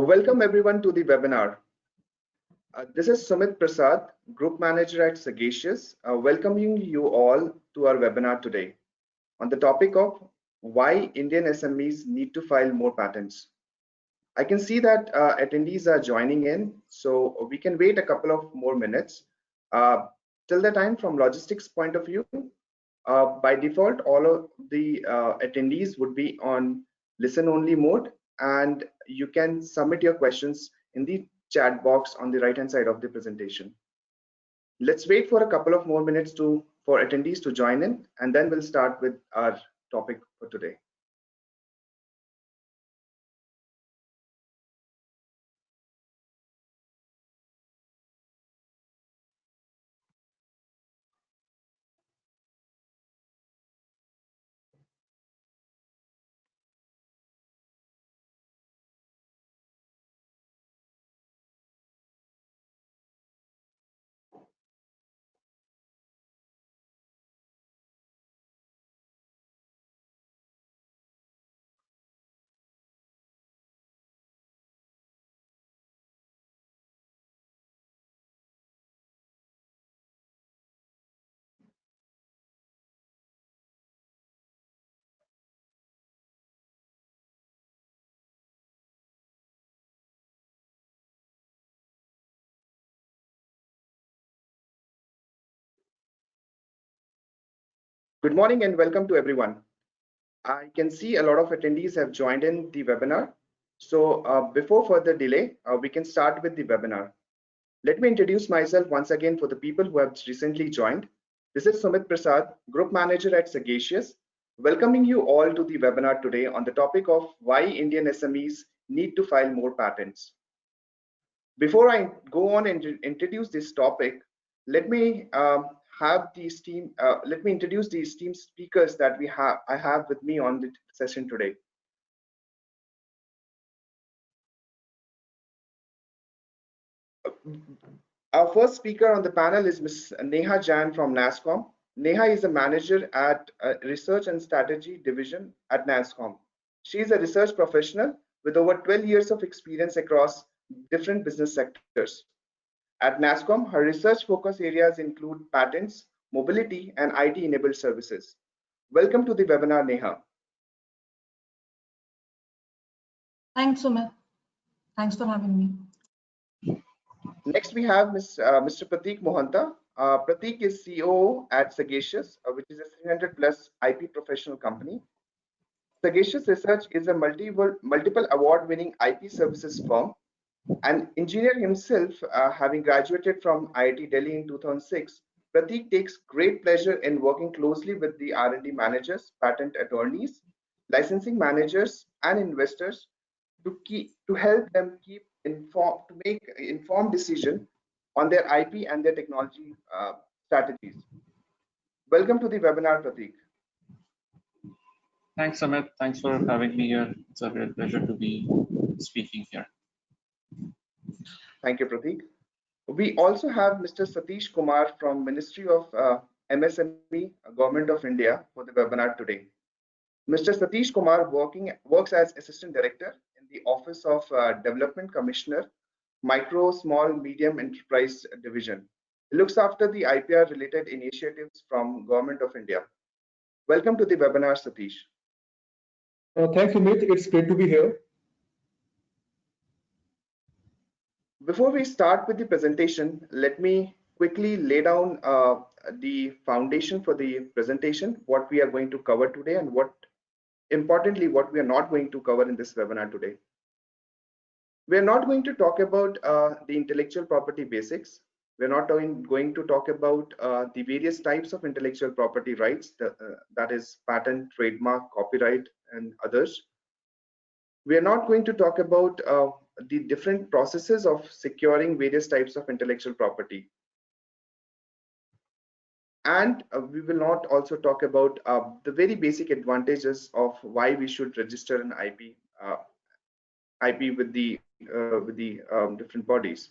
Welcome everyone to the webinar. This is Sumit Prasad, Group Manager at Sagacious, welcoming you all to our webinar today on the topic of why Indian SMEs need to file more patents. I can see that attendees are joining in, so we can wait a couple of more minutes. Till the time, from logistics point of view, by default, all of the attendees would be on listen-only mode, and you can submit your questions in the chat box on the right-hand side of the presentation. Let's wait for a couple of more minutes for attendees to join in, and then we'll start with our topic for today. Good morning and welcome to everyone. I can see a lot of attendees have joined in the webinar. So before further delay, we can start with the webinar. Let me introduce myself once again for the people who have recently joined. This is Sumit Prasad, Group Manager at Sagacious, welcoming you all to the webinar today on the topic of why Indian SMEs need to file more patents. Before I go on and introduce this topic, let me let me introduce the esteemed speakers that I have with me on the session today. Our first speaker on the panel is Ms. Neha Jain from NASSCOM. Neha is a manager at Research and Strategy Division at NASSCOM. She is a research professional with over 12 years of experience across different business sectors. At NASSCOM, her research focus areas include patents, mobility, and IT-enabled services. Welcome to the webinar, Neha. Thanks, Sumit. Thanks for having me. Next, we have Mr. Prateek Mohanta. Prateek is CEO at Sagacious, which is a 300+ IP professional company. Sagacious Research is a multiple award-winning IP services firm. An engineer himself, having graduated from IIT Delhi in 2006, Prateek takes great pleasure in working closely with the R&D managers, patent attorneys, licensing managers, and investors to help them make informed decision on their IP and their technology strategies. Welcome to the webinar, Prateek. Thanks, Amit. Thanks for having me here. It's a real pleasure to be speaking here. Thank you, Prateek. We also have Mr. Satish Kumar from Ministry of MSME, Government of India, for the webinar today. Mr. Satish Kumar works as Assistant Director in the Office of Development Commissioner, Micro, Small, Medium Enterprise Division. He looks after the IPR-related initiatives from Government of India. Welcome to the webinar, Satish. Thanks, Sumit. It's great to be here. Before we start with the presentation, let me quickly lay down the foundation for the presentation, what we are going to cover today, and importantly, what we are not going to cover in this webinar today. We are not going to talk about the intellectual property basics. We're not going to talk about the various types of intellectual property rights, that is patent, trademark, copyright, and others. We are not going to talk about the different processes of securing various types of intellectual property. And we will not also talk about the very basic advantages of why we should register an IP with the different bodies.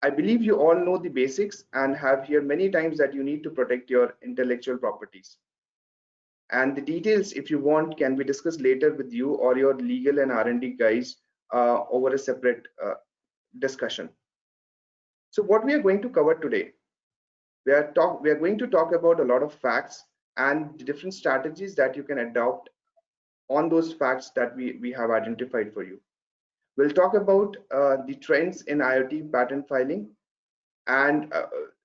I believe you all know the basics and have heard many times that you need to protect your intellectual properties. And the details, if you want, can be discussed later with you or your legal and R&D guys over a separate discussion. So what we are going to cover today, we are going to talk about a lot of facts and the different strategies that you can adopt on those facts that we have identified for you. We'll talk about the trends in IoT patent filing, and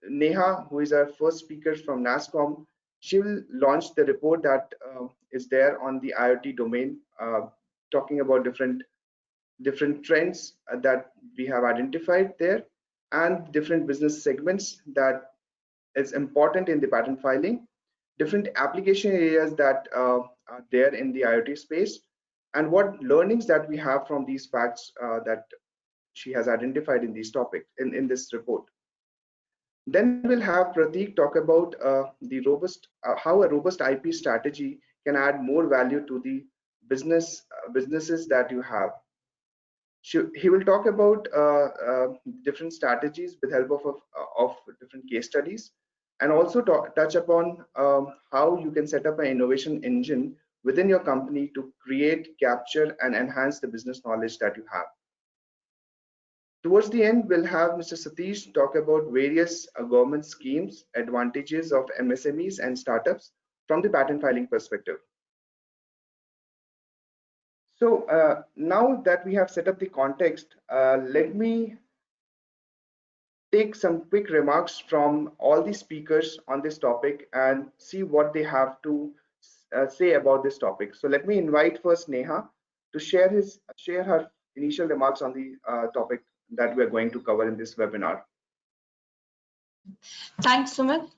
Neha, who is our first speaker from NASSCOM, she will launch the report that is there on the IoT domain, talking about different trends that we have identified there and different business segments that is important in the patent filing, different application areas that are there in the IoT space, and what learnings that we have from these facts that she has identified in these topics in this report. Then we'll have Prateek talk about how a robust IP strategy can add more value to the businesses that you have. He will talk about different strategies with help of different case studies, and also touch upon how you can set up an innovation engine within your company to create, capture, and enhance the business knowledge that you have. Towards the end, we'll have Mr. Satish talk about various government schemes, advantages of MSMEs and startups from the patent filing perspective. So now that we have set up the context, let me take some quick remarks from all the speakers on this topic and see what they have to say about this topic. So let me invite first Neha to share her initial remarks on the topic that we're going to cover in this webinar. Thanks, Sumit.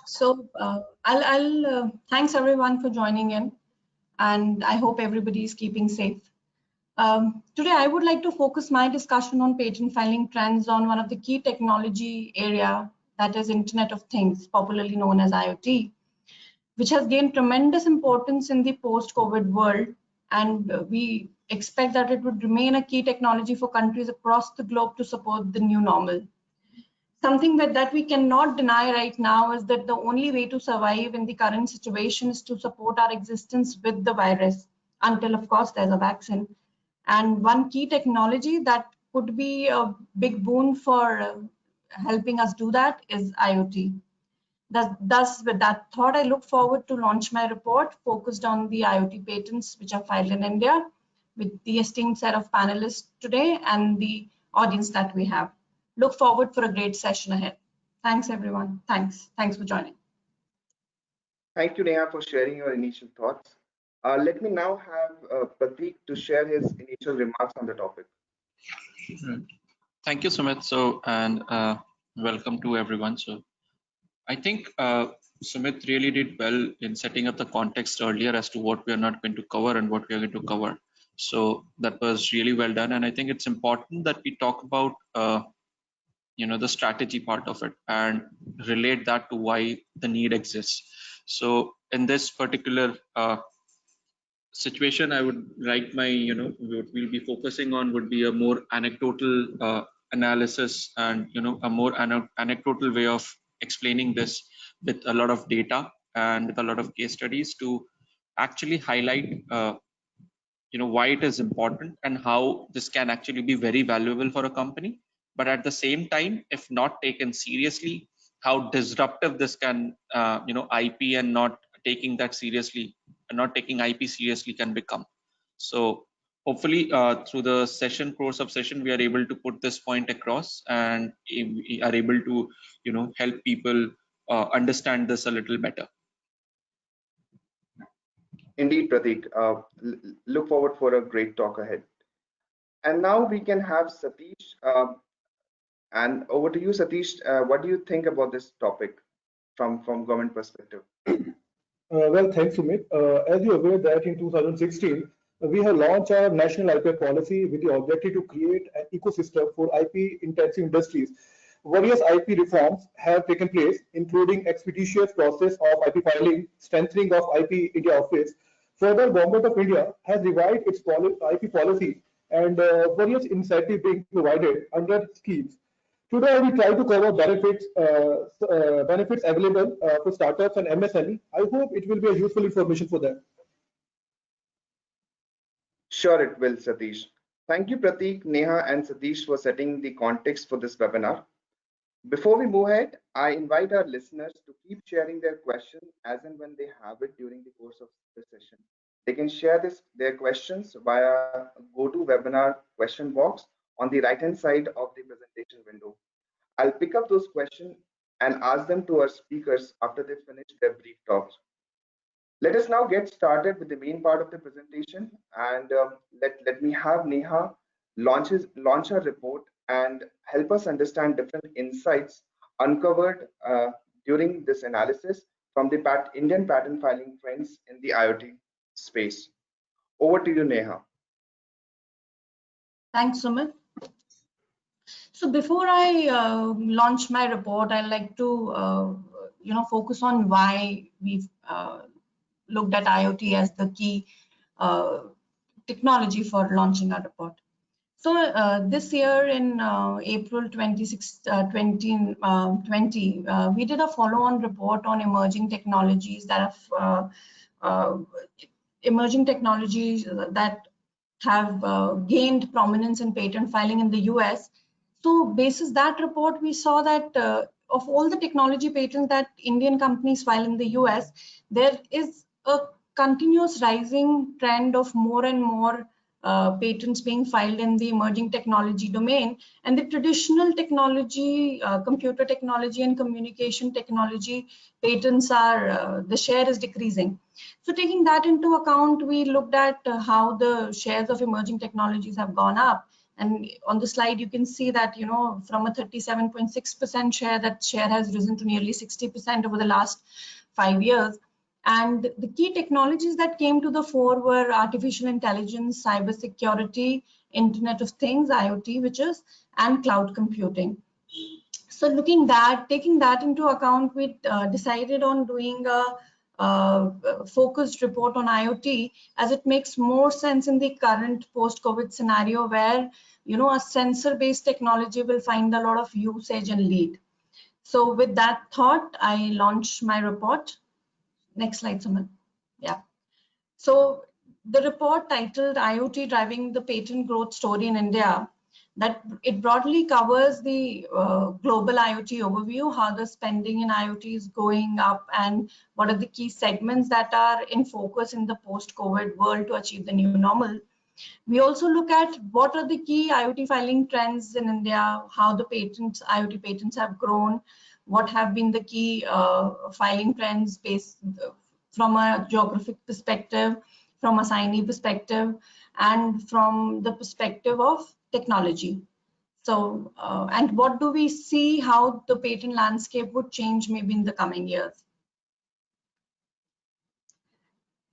So thanks everyone for joining in, and I hope everybody is keeping safe. Today, I would like to focus my discussion on patent filing trends on one of the key technology area, that is Internet of Things, popularly known as IoT, which has gained tremendous importance in the post-COVID world, and we expect that it would remain a key technology for countries across the globe to support the new normal. Something that we cannot deny right now is that the only way to survive in the current situation is to support our existence with the virus until, of course, there's a vaccine. And one key technology that could be a big boon for helping us do that is IoT. Thus, with that thought, I look forward to launch my report focused on the IoT patents which are filed in India with the esteemed set of panelists today and the audience that we have. Look forward for a great session ahead. Thanks, everyone. Thanks for joining. Thank you, Neha, for sharing your initial thoughts. Let me now have Prateek to share his initial remarks on the topic. Thank you, Sumit. So, and welcome to everyone. So, I think Sumit really did well in setting up the context earlier as to what we are not going to cover and what we are going to cover. So that was really well done. And I think it's important that we talk about, the strategy part of it and relate that to why the need exists. So in this particular situation, I would write my, what we'll be focusing on would be a more anecdotal analysis and, a more anecdotal way of explaining this with a lot of data and with a lot of case studies to actually highlight, why it is important and how this can actually be very valuable for a company. But at the same time, if not taken seriously, how disruptive this can, IP and not taking that seriously, and not taking IP seriously can become. So hopefully through the course of session, we are able to put this point across and we are able to, help people understand this a little better. Indeed, Prateek. Look forward for a great talk ahead. And now we can have Satish. And over to you, Satish. What do you think about this topic from government perspective? Well, thanks, Sumit. As you're aware that in 2016, we have launched our national IP policy with the objective to create an ecosystem for IP-intensive industries. Various IP reforms have taken place, including expeditious process of IP filing, strengthening of IP India office. Further, Government of India has revised its IP policy and various incentives being provided under schemes. Today, we try to cover benefits available for startups and MSME. I hope it will be a useful information for them. Sure, it will, Satish. Thank you, Prateek, Neha, and Satish for setting the context for this webinar. Before we move ahead, I invite our listeners to keep sharing their questions as and when they have it during the course of the session. They can share their questions via GoToWebinar question box on the right-hand side of the presentation window. I'll pick up those questions and ask them to our speakers after they finish their brief talks. Let us now get started with the main part of the presentation, and let me have Neha launch her report and help us understand different insights uncovered during this analysis from the Indian patent filing trends in the IoT space. Over to you, Neha. Thanks, Sumit. So before I launch my report, I'd like to focus on why we've looked at IoT as the key technology for launching our report. So this year in April 2020, we did a follow-on report on emerging technologies that have gained prominence in patent filing in the US. So basis that report, we saw that of all the technology patents that Indian companies file in the US, there is a continuous rising trend of more and more patents being filed in the emerging technology domain, and the traditional technology, computer technology and communication technology patents are, the share is decreasing. So taking that into account, we looked at how the shares of emerging technologies have gone up. And on the slide, you can see that, from a 37.6% share, that share has risen to nearly 60% over the last 5 years. And the key technologies that came to the fore were artificial intelligence, cybersecurity, Internet of Things, IoT, and cloud computing. So taking that into account, we decided on doing a focused report on IoT, as it makes more sense in the current post-COVID scenario where, a sensor-based technology will find a lot of usage and lead. So with that thought, I launched my report. Next slide, Sumit. Yeah. So the report titled IoT Driving the Patent Growth Story in India, that it broadly covers the global IoT overview, how the spending in IoT is going up, and what are the key segments that are in focus in the post-COVID world to achieve the new normal. We also look at what are the key IoT filing trends in India, how the IoT patents have grown, what have been the key filing trends based from a geographic perspective, from a signee perspective, and from the perspective of technology. So, and what do we see how the patent landscape would change maybe in the coming years?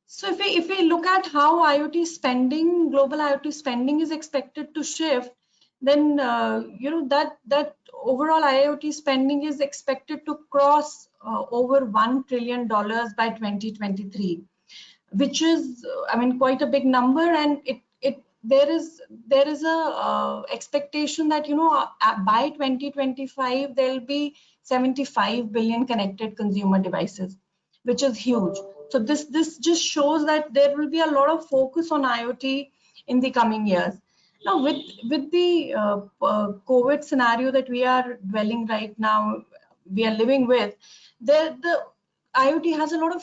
So if we look at how IoT spending, global IoT spending is expected to shift, then that overall IoT spending is expected to cross over $1 trillion by 2023, which is, quite a big number. And there is a expectation that by 2025 there'll be 75 billion connected consumer devices, which is huge. So this just shows that there will be a lot of focus on IoT in the coming years. Now, with the COVID scenario that we are dwelling right now, we are living with, the IoT has a lot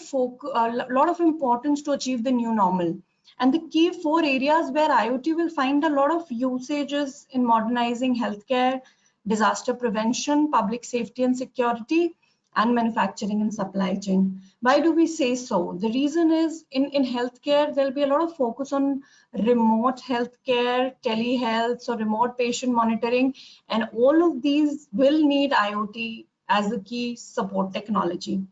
of importance to achieve the new normal. And the key 4 areas where IoT will find a lot of usages in modernizing healthcare, disaster prevention, public safety and security, and manufacturing and supply chain. Why do we say so? The reason is in healthcare, there'll be a lot of focus on remote healthcare, telehealth, so remote patient monitoring, and all of these will need IoT as a key support technology.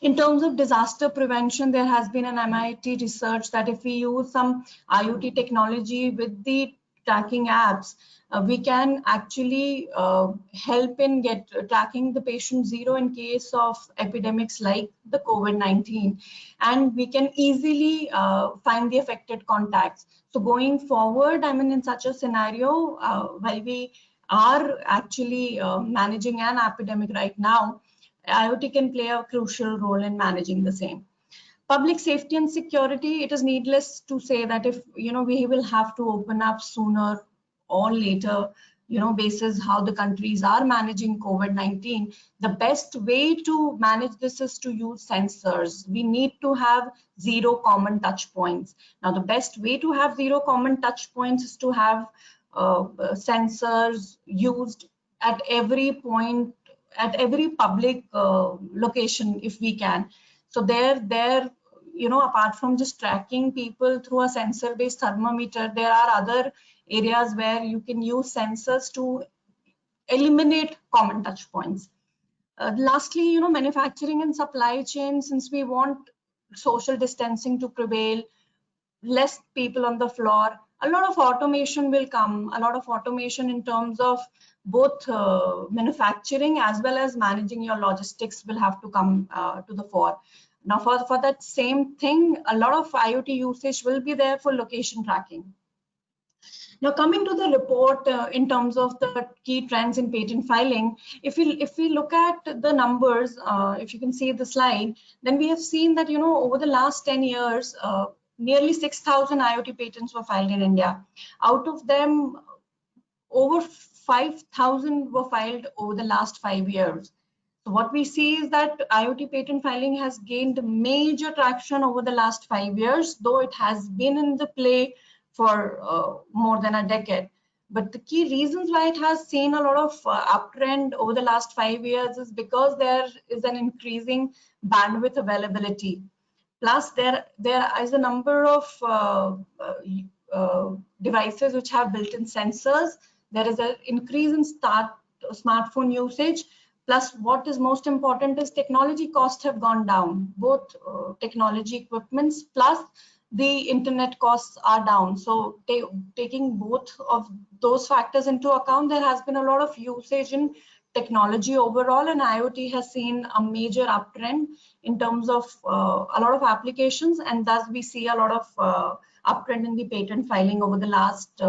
In terms of disaster prevention, there has been an MIT research that if we use some IoT technology with the tracking apps, we can actually help in tracking the patient zero in case of epidemics like the COVID-19, and we can easily find the affected contacts. So going forward, in such a scenario, while we are actually managing an epidemic right now, IoT can play a crucial role in managing the same. Public safety and security, it is needless to say that if, we will have to open up sooner or later, basis how the countries are managing COVID-19, the best way to manage this is to use sensors. We need to have zero common touch points. Now, the best way to have zero common touch points is to have sensors used at every point, at every public location, if we can. So there, apart from just tracking people through a sensor-based thermometer, there are other areas where you can use sensors to eliminate common touch points. Lastly, manufacturing and supply chain, since we want social distancing to prevail, less people on the floor, a lot of automation will come, a lot of automation in terms of both manufacturing as well as managing your logistics will have to come to the fore. Now, for that same thing, a lot of IoT usage will be there for location tracking. Now, coming to the report in terms of the key trends in patent filing, if we look at the numbers, if you can see the slide, then we have seen that, over the last 10 years, nearly 6,000 IoT patents were filed in India. Out of them, over 5,000 were filed over the last 5 years. So what we see is that IoT patent filing has gained major traction over the last 5 years, though it has been in the play for more than a decade. But the key reasons why it has seen a lot of uptrend over the last 5 years is because there is an increasing bandwidth availability. Plus, there is a number of devices which have built-in sensors. There is an increase in smartphone usage. Plus, what is most important is technology costs have gone down. Both technology equipments plus the internet costs are down. So taking both of those factors into account, there has been a lot of usage in technology overall, and IoT has seen a major uptrend in terms of a lot of applications, and thus we see a lot of uptrend in the patent filing over the last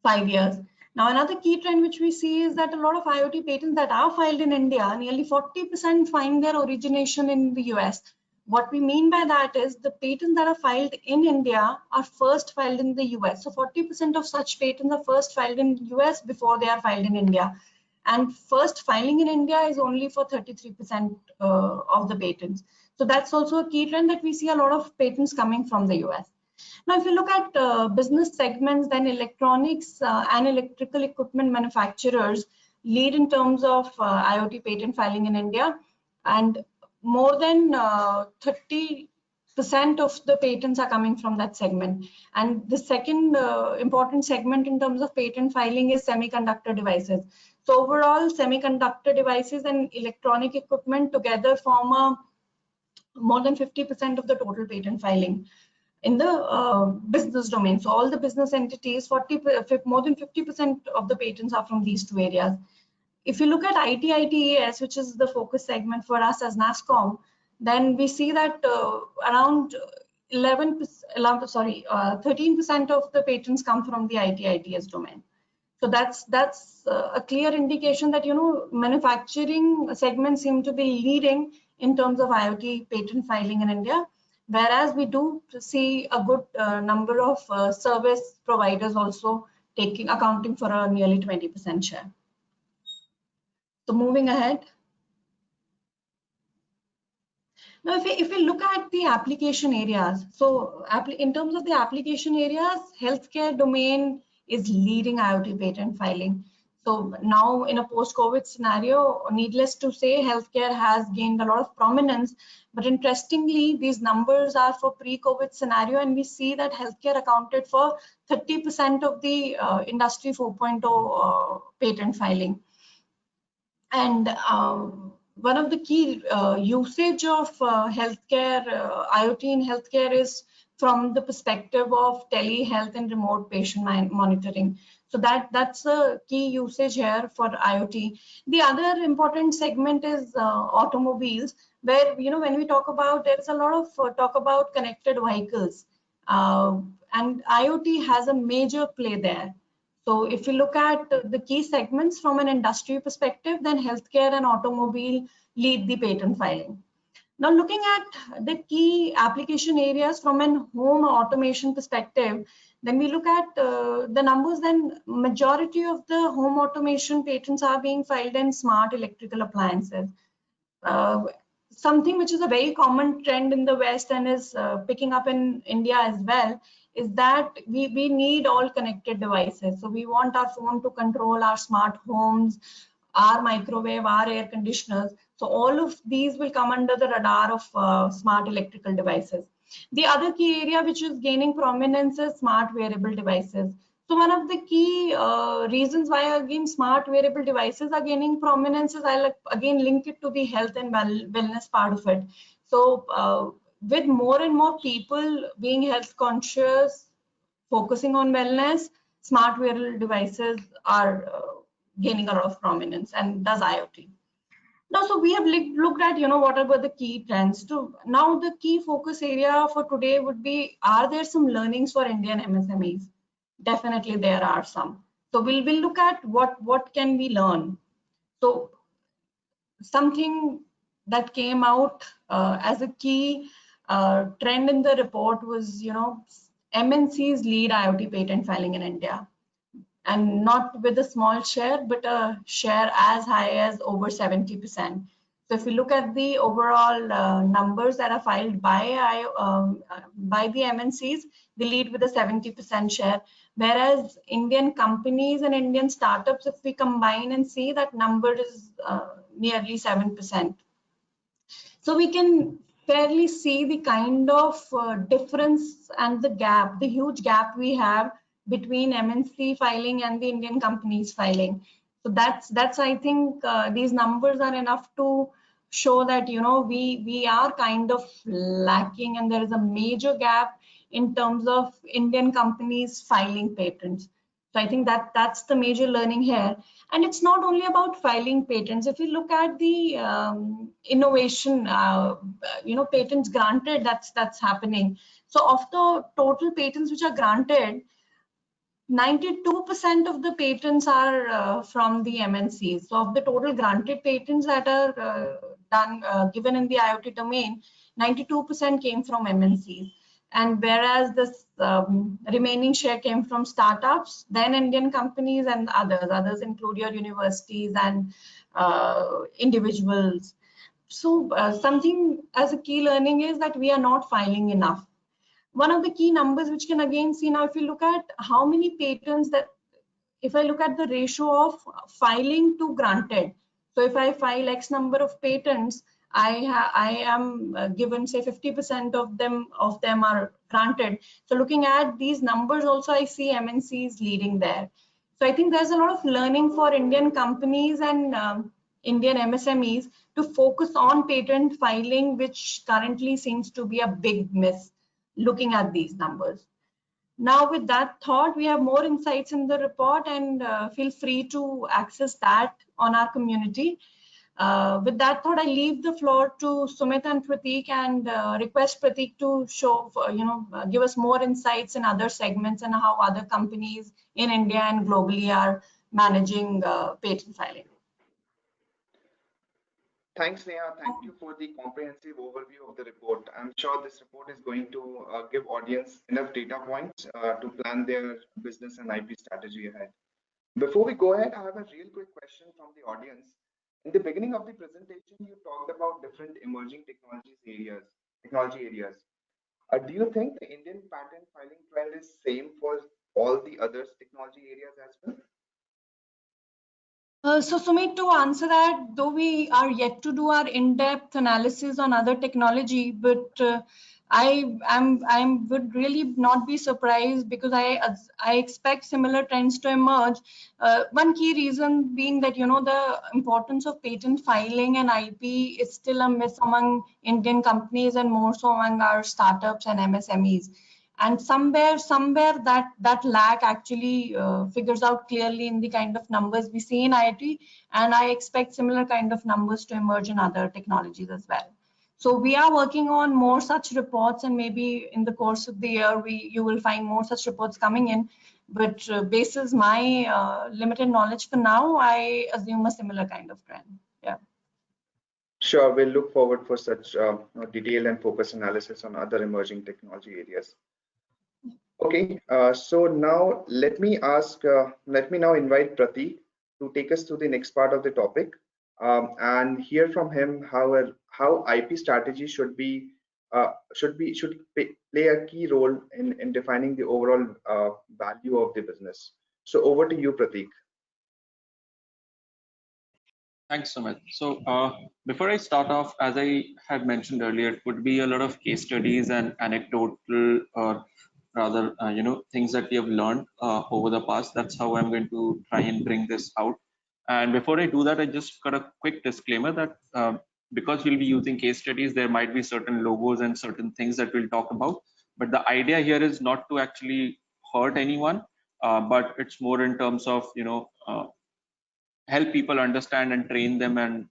5 years. Now, another key trend which we see is that a lot of IoT patents that are filed in India, nearly 40% find their origination in the US. What we mean by that is the patents that are filed in India are first filed in the US. So 40% of such patents are first filed in the US before they are filed in India. And first filing in India is only for 33% of the patents. So that's also a key trend that we see a lot of patents coming from the US. Now, if you look at business segments, then electronics and electrical equipment manufacturers lead in terms of IoT patent filing in India, and more than 30% of the patents are coming from that segment. And the second important segment in terms of patent filing is semiconductor devices. So overall, semiconductor devices and electronic equipment together form more than 50% of the total patent filing in the business domain. So all the business entities, more than 50% of the patents are from these two areas. If you look at IT/ITES, which is the focus segment for us as NASSCOM, then we see that around 13% of the patents come from the IT/ITES domain. So that's a clear indication that manufacturing segments seem to be leading in terms of IoT patent filing in India, whereas we do see a good number of service providers also accounting for a nearly 20% share. So moving ahead. Now, if we look at the application areas, so in terms of the application areas, healthcare domain is leading IoT patent filing. So now in a post-COVID scenario, needless to say, healthcare has gained a lot of prominence. But interestingly, these numbers are for pre-COVID scenario, and we see that healthcare accounted for 30% of the Industry 4.0 patent filing. And one of the key usage of healthcare, IoT in healthcare is from the perspective of telehealth and remote patient monitoring. So that's a key usage here for IoT. The other important segment is automobiles, where when we talk about, there is a lot of talk about connected vehicles, and IoT has a major play there. So if you look at the key segments from an industry perspective, then healthcare and automobile lead the patent filing. Now, looking at the key application areas from an home automation perspective, then we look at the numbers, then majority of the home automation patents are being filed in smart electrical appliances. Something which is a very common trend in the West and is picking up in India as well is that we need all connected devices. So we want our phone to control our smart homes, our microwave, our air conditioners. So all of these will come under the radar of smart electrical devices. The other key area which is gaining prominence is smart wearable devices. So one of the key reasons why again smart wearable devices are gaining prominence is I'll again link it to the health and wellness part of it. So with more and more people being health conscious, focusing on wellness, smart wearable devices are gaining a lot of prominence, and does IoT. Now, so we have looked at, what are the key trends. Now the key focus area for today would be, are there some learnings for Indian MSMEs? Definitely there are some. So we'll look at what can we learn. So something that came out as a key trend in the report was, MNCs lead IoT patent filing in India, and not with a small share, but a share as high as over 70%. So if you look at the overall numbers that are filed by the MNCs, they lead with a 70% share, whereas Indian companies and Indian startups, if we combine and see, that number is nearly 7%. So we can fairly see the kind of difference and the gap, the huge gap we have between MNC filing and the Indian companies filing. So that's I think these numbers are enough to show that we are kind of lacking, and there is a major gap in terms of Indian companies filing patents. So I think that's the major learning here. And it's not only about filing patents. If you look at the innovation, patents granted, that's happening. So of the total patents which are granted, 92% of the patents are from the MNCs. So of the total granted patents that are given in the IoT domain, 92% came from MNCs. And whereas this remaining share came from startups, then Indian companies and others include your universities and individuals. So something as a key learning is that we are not filing enough. One of the key numbers which can again see now, if you look at how many patents that, if I look at the ratio of filing to granted, so if I file X number of patents, I am given say 50% of them are granted. So looking at these numbers also, I see MNCs leading there. So I think there's a lot of learning for Indian companies and Indian MSMEs to focus on patent filing, which currently seems to be a big miss looking at these numbers. Now, with that thought, we have more insights in the report, and feel free to access that on our community. With that thought, I leave the floor to Sumit and Prateek, and request Prateek to show, give us more insights in other segments and how other companies in India and globally are managing patent filing. Thanks, Neha. Thank you for the comprehensive overview of the report. I'm sure this report is going to give audience enough data points to plan their business and IP strategy ahead. Before we go ahead, I have a real quick question from the audience. In the beginning of the presentation, you talked about different emerging technology areas. Do you think the Indian patent filing trend is same for all the other technology areas as well? So Sumit, to answer that, though we are yet to do our in-depth analysis on other technology, but I would really not be surprised, because I expect similar trends to emerge. One key reason being that the importance of patent filing and IP is still a myth among Indian companies, and more so among our startups and MSMEs. And somewhere that lack actually figures out clearly in the kind of numbers we see in IoT, and I expect similar kind of numbers to emerge in other technologies as well. So we are working on more such reports, and maybe in the course of the year you will find more such reports coming in. But basis my limited knowledge for now, I assume a similar kind of trend. Yeah. Sure, we'll look forward for such detailed and focused analysis on other emerging technology areas. Okay, so now let me now invite Prateek to take us through the next part of the topic and hear from him how IP strategy should play a key role in defining the overall value of the business. So over to you, Prateek. Thanks, Sumit. So before I start off, as I had mentioned earlier, it would be a lot of case studies and anecdotal, or rather, things that we have learned over the past. That's how I'm going to try and bring this out. And before I do that, I just got a quick disclaimer that because we'll be using case studies, there might be certain logos and certain things that we'll talk about. But the idea here is not to actually hurt anyone, but it's more in terms of, help people understand and train them, and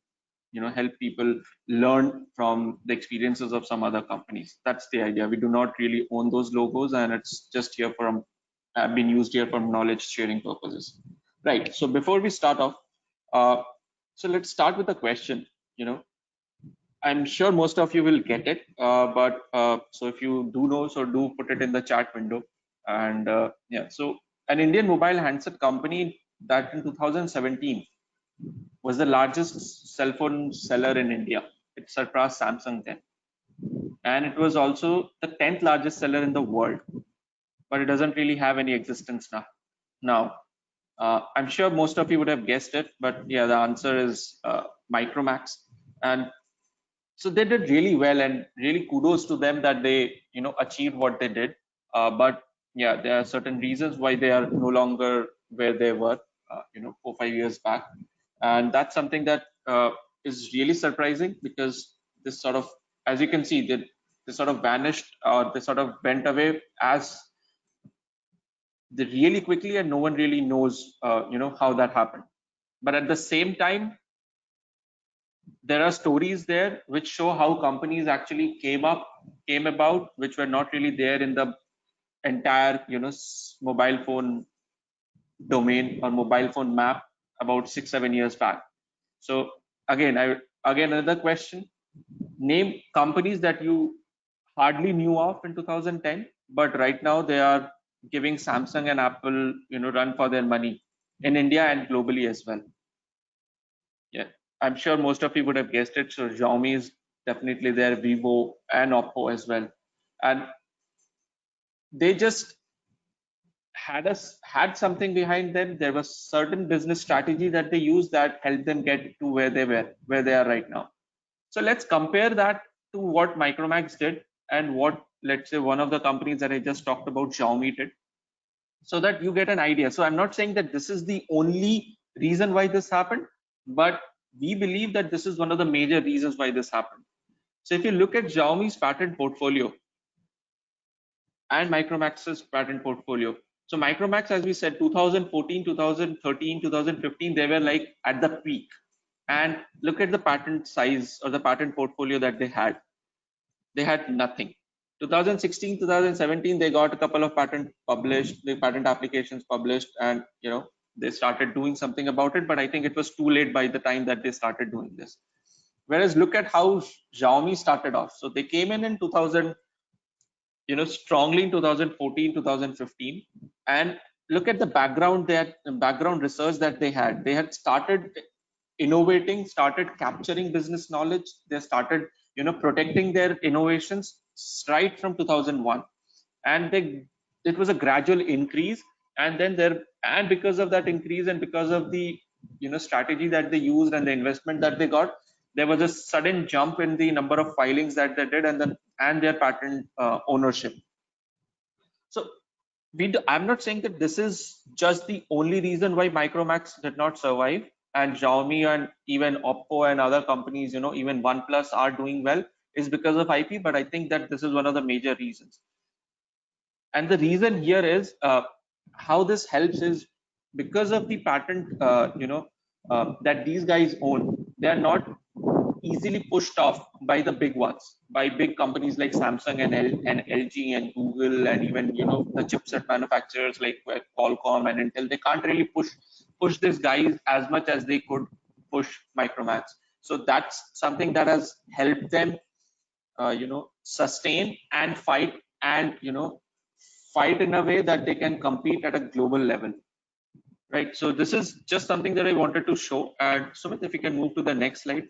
help people learn from the experiences of some other companies. That's the idea. We do not really own those logos, and it's just here from been used here for knowledge sharing purposes. Right. So before we start off, so let's start with a question. I'm sure most of you will get it, but so if you do know, so do put it in the chat window. And yeah, so an Indian mobile handset company that in 2017 was the largest cell phone seller in India. It surpassed Samsung then. And it was also the 10th largest seller in the world, but it doesn't really have any existence now. Now, I'm sure most of you would have guessed it, but yeah, the answer is Micromax. And so they did really well, and really kudos to them that they achieved what they did. But yeah, there are certain reasons why they are no longer where they were 4-5 years back, and that's something that is really surprising, because this sort of, as you can see, they sort of vanished, or they sort of went away as they really quickly, and no one really knows how that happened. But at the same time, there are stories there which show how companies actually came about, which were not really there in the entire mobile phone domain or mobile phone map about 6-7 years back. So again another question: name companies that you hardly knew of in 2010, but right now they are giving Samsung and Apple run for their money in India and globally as well. Yeah, I'm sure most of you would have guessed it. So Xiaomi is definitely there, Vivo and Oppo as well, and they just had something behind them. There was certain business strategy that they used that helped them get to where they are right now. So let's compare that to what Micromax did and what, let's say, one of the companies that I just talked about, Xiaomi, did, so that you get an idea. So I'm not saying that this is the only reason why this happened, but we believe that this is one of the major reasons why this happened. So if you look at Xiaomi's patent portfolio and Micromax's patent portfolio, so Micromax, as we said, 2014, 2013, 2015, they were like at the peak. And look at the patent size or the patent portfolio that they had. They had nothing. 2016, 2017, they got a couple of patent applications published, and they started doing something about it. But I think it was too late by the time that they started doing this. Whereas look at how Xiaomi started off. So they came in 2000, strongly in 2014, 2015, and look at the background research that they had. They had started innovating, started capturing business knowledge. They started protecting their innovations right from 2001, and it was a gradual increase. And then because of that increase, and because of the strategy that they used and the investment that they got, there was a sudden jump in the number of filings that they did, and their patent ownership. So I'm not saying that this is just the only reason why Micromax did not survive, and Xiaomi and even Oppo and other companies, even OnePlus are doing well, is because of IP. But I think that this is one of the major reasons. And the reason here is how this helps is because of the patent, that these guys own. They are not easily pushed off by the big ones, by big companies like Samsung and LG and Google, and even the chipset manufacturers like Qualcomm and Intel. They can't really push these guys as much as they could push Micromax. So that's something that has helped them, sustain and fight, and fight in a way that they can compete at a global level, right? So this is just something that I wanted to show. And Sumit, if you can move to the next slide.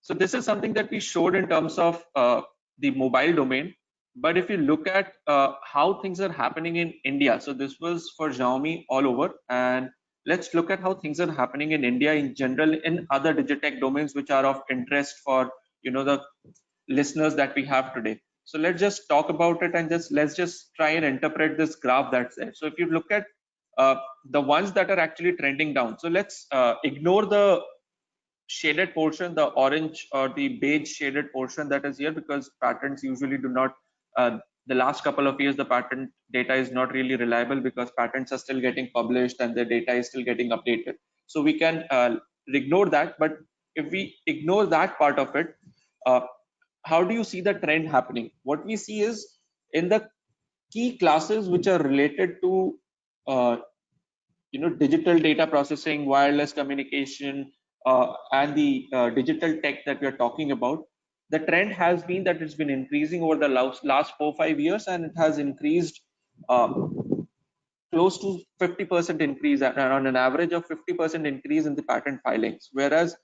So this is something that we showed in terms of the mobile domain. But if you look at how things are happening in India, so this was for Xiaomi all over, and let's look at how things are happening in India in general in other digitech domains which are of interest for the listeners that we have today. So let's just talk about it, and let's just try and interpret this graph that's there. So if you look at the ones that are actually trending down, so let's ignore the shaded portion, the orange or the beige shaded portion that is here, because patents usually do not, the last couple of years the patent data is not really reliable because patents are still getting published and the data is still getting updated. So we can ignore that. But if we ignore that part of it, how do you see the trend happening? What we see is in the key classes which are related to digital data processing, wireless communication, and the digital tech that we are talking about, the trend has been that it's been increasing over the last 4-5 years, and it has increased close to 50% increase, on an average of 50% increase in the patent filings. Whereas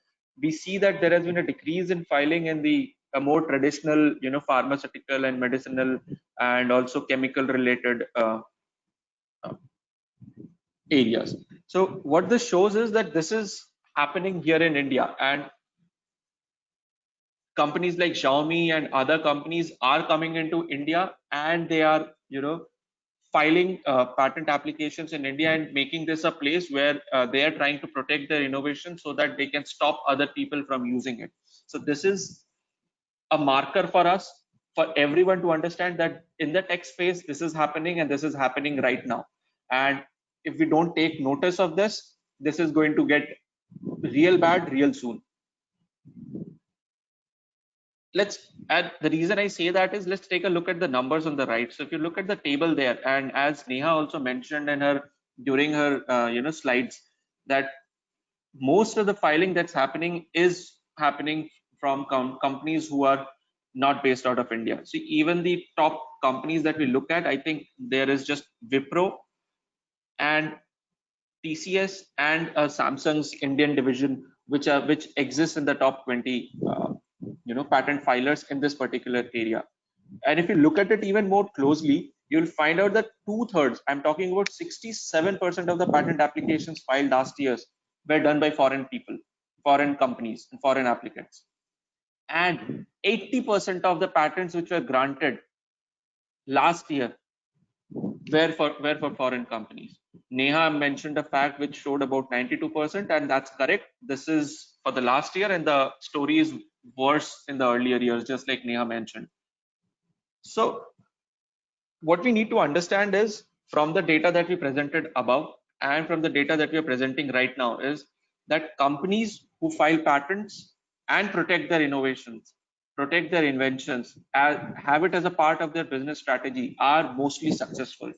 we see that there has been a decrease in filing in the more traditional, pharmaceutical and medicinal and also chemical related areas. So what this shows is that this is happening here in India, and companies like Xiaomi and other companies are coming into India, and they are filing patent applications in India and making this a place where they are trying to protect their innovation so that they can stop other people from using it. So this is a marker for us, for everyone to understand that in the tech space this is happening, and this is happening right now. And if we don't take notice of this, this is going to get real bad real soon. The reason I say that is, let's take a look at the numbers on the right. So if you look at the table there, and as Neha also mentioned in during her slides, that most of the filing that's happening is happening from companies who are not based out of India. So even the top companies that we look at, I think there is just Wipro and TCS and Samsung's Indian division, which exists in the top 20 patent filers in this particular area. And if you look at it even more closely, you'll find out that 2/3, I'm talking about 67% of the patent applications filed last year were done by foreign people, foreign companies, and foreign applicants. And 80% of the patents which were granted last year were for foreign companies. Neha mentioned a fact which showed about 92%, and that's correct. This is for the last year, and the story is worse in the earlier years, just like Neha mentioned. So what we need to understand is, from the data that we presented above and from the data that we are presenting right now, is that companies who file patents and protect their innovations, protect their inventions, have it as a part of their business strategy, are mostly successful,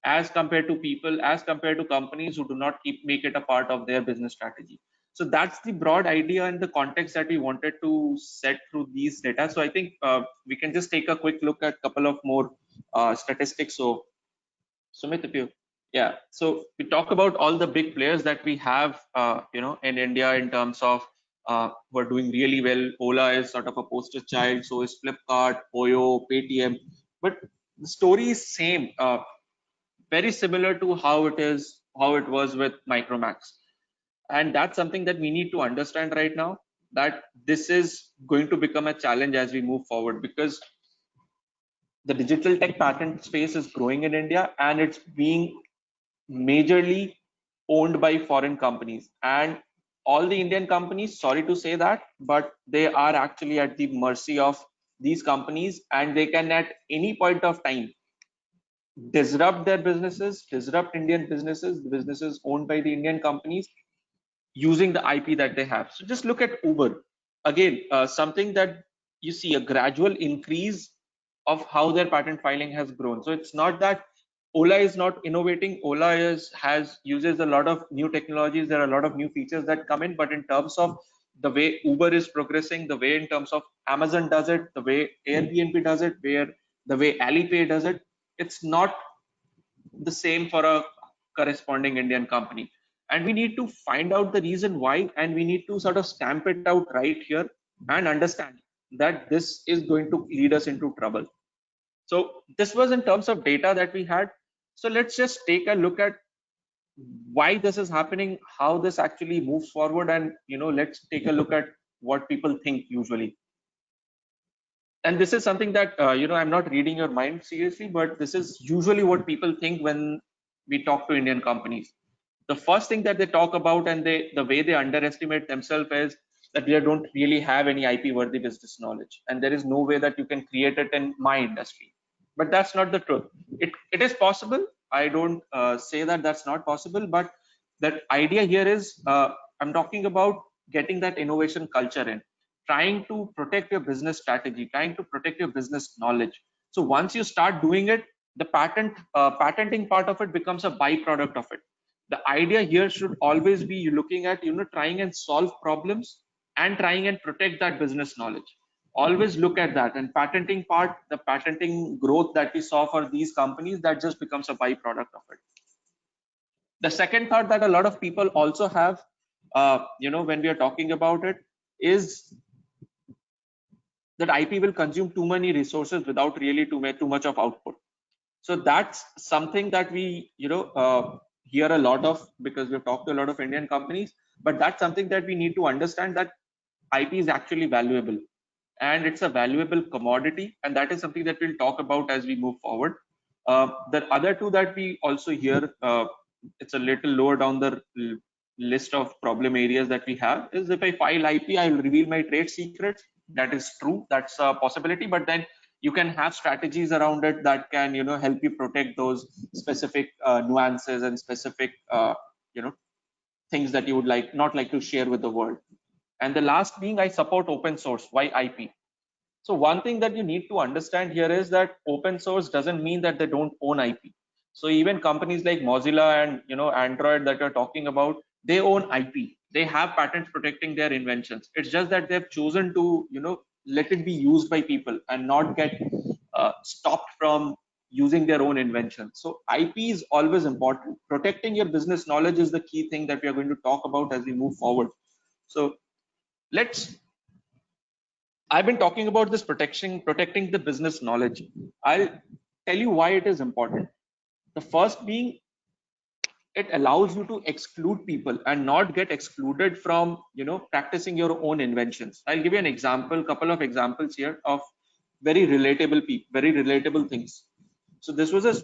as compared to companies who do not make it a part of their business strategy. So that's the broad idea and the context that we wanted to set through these data. So I think we can just take a quick look at a couple of more statistics. So Sumit, so we talk about all the big players that we have in India in terms of who are doing really well. Ola is sort of a poster child, so is Flipkart, Oyo, Paytm, but the story is same, very similar to how it was with Micromax. And that's something that we need to understand right now, that this is going to become a challenge as we move forward, because the digital tech patent space is growing in India, and it's being majorly owned by foreign companies. And all the Indian companies, sorry to say that, but they are actually at the mercy of these companies, and they can at any point of time disrupt their businesses, disrupt Indian businesses, the businesses owned by the Indian companies, using the IP that they have. So just look at Uber. Again, something that you see a gradual increase of how their patent filing has grown. So it's not that Ola is not innovating. Ola uses a lot of new technologies. There are a lot of new features that come in, but in terms of the way Uber is progressing, the way in terms of Amazon does it, the way Airbnb does it, the way Alipay does it, it's not the same for a corresponding Indian company. And we need to find out the reason why, and we need to sort of stamp it out right here and understand that this is going to lead us into trouble. So this was in terms of data that we had. So let's just take a look at why this is happening, how this actually moves forward, and let's take a look at what people think usually. And this is something that I'm not reading your mind seriously, but this is usually what people think when we talk to Indian companies. The first thing that they talk about, and the way they underestimate themselves, is that they don't really have any IP worthy business knowledge, and there is no way that you can create it in my industry. But that's not the truth. It is possible. I don't say that that's not possible, but that idea here is I'm talking about getting that innovation culture in, trying to protect your business strategy, trying to protect your business knowledge. So once you start doing it, the patenting part of it becomes a byproduct of it. The idea here should always be you looking at trying and solve problems and trying and protect that business knowledge. Always look at that. And patenting part, the patenting growth that we saw for these companies, that just becomes a byproduct of it. The second thought that a lot of people also have when we are talking about it is that IP will consume too many resources without really too much of output. So that's something that we hear a lot of, because we've talked to a lot of Indian companies, but that's something that we need to understand, that IP is actually valuable and it's a valuable commodity, and that is something that we'll talk about as we move forward. The other two that we also hear, it's a little lower down the list of problem areas that we have, is if I file IP, I will reveal my trade secrets. That is true, that's a possibility, but then you can have strategies around it that can help you protect those specific nuances and specific things that you would not like to share with the world. And the last being, I support open source. Why IP? So one thing that you need to understand here is that open source doesn't mean that they don't own IP. So even companies like Mozilla and Android that you're talking about, they own IP. They have patents protecting their inventions. It's just that they've chosen to let it be used by people and not get stopped from using their own inventions. So IP is always important. Protecting your business knowledge is the key thing that we are going to talk about as we move forward. So I've been talking about this protecting the business knowledge. I'll tell you why it is important. The first being, it allows you to exclude people and not get excluded from practicing your own inventions. I'll give you an example, couple of examples here of very relatable things. So this was a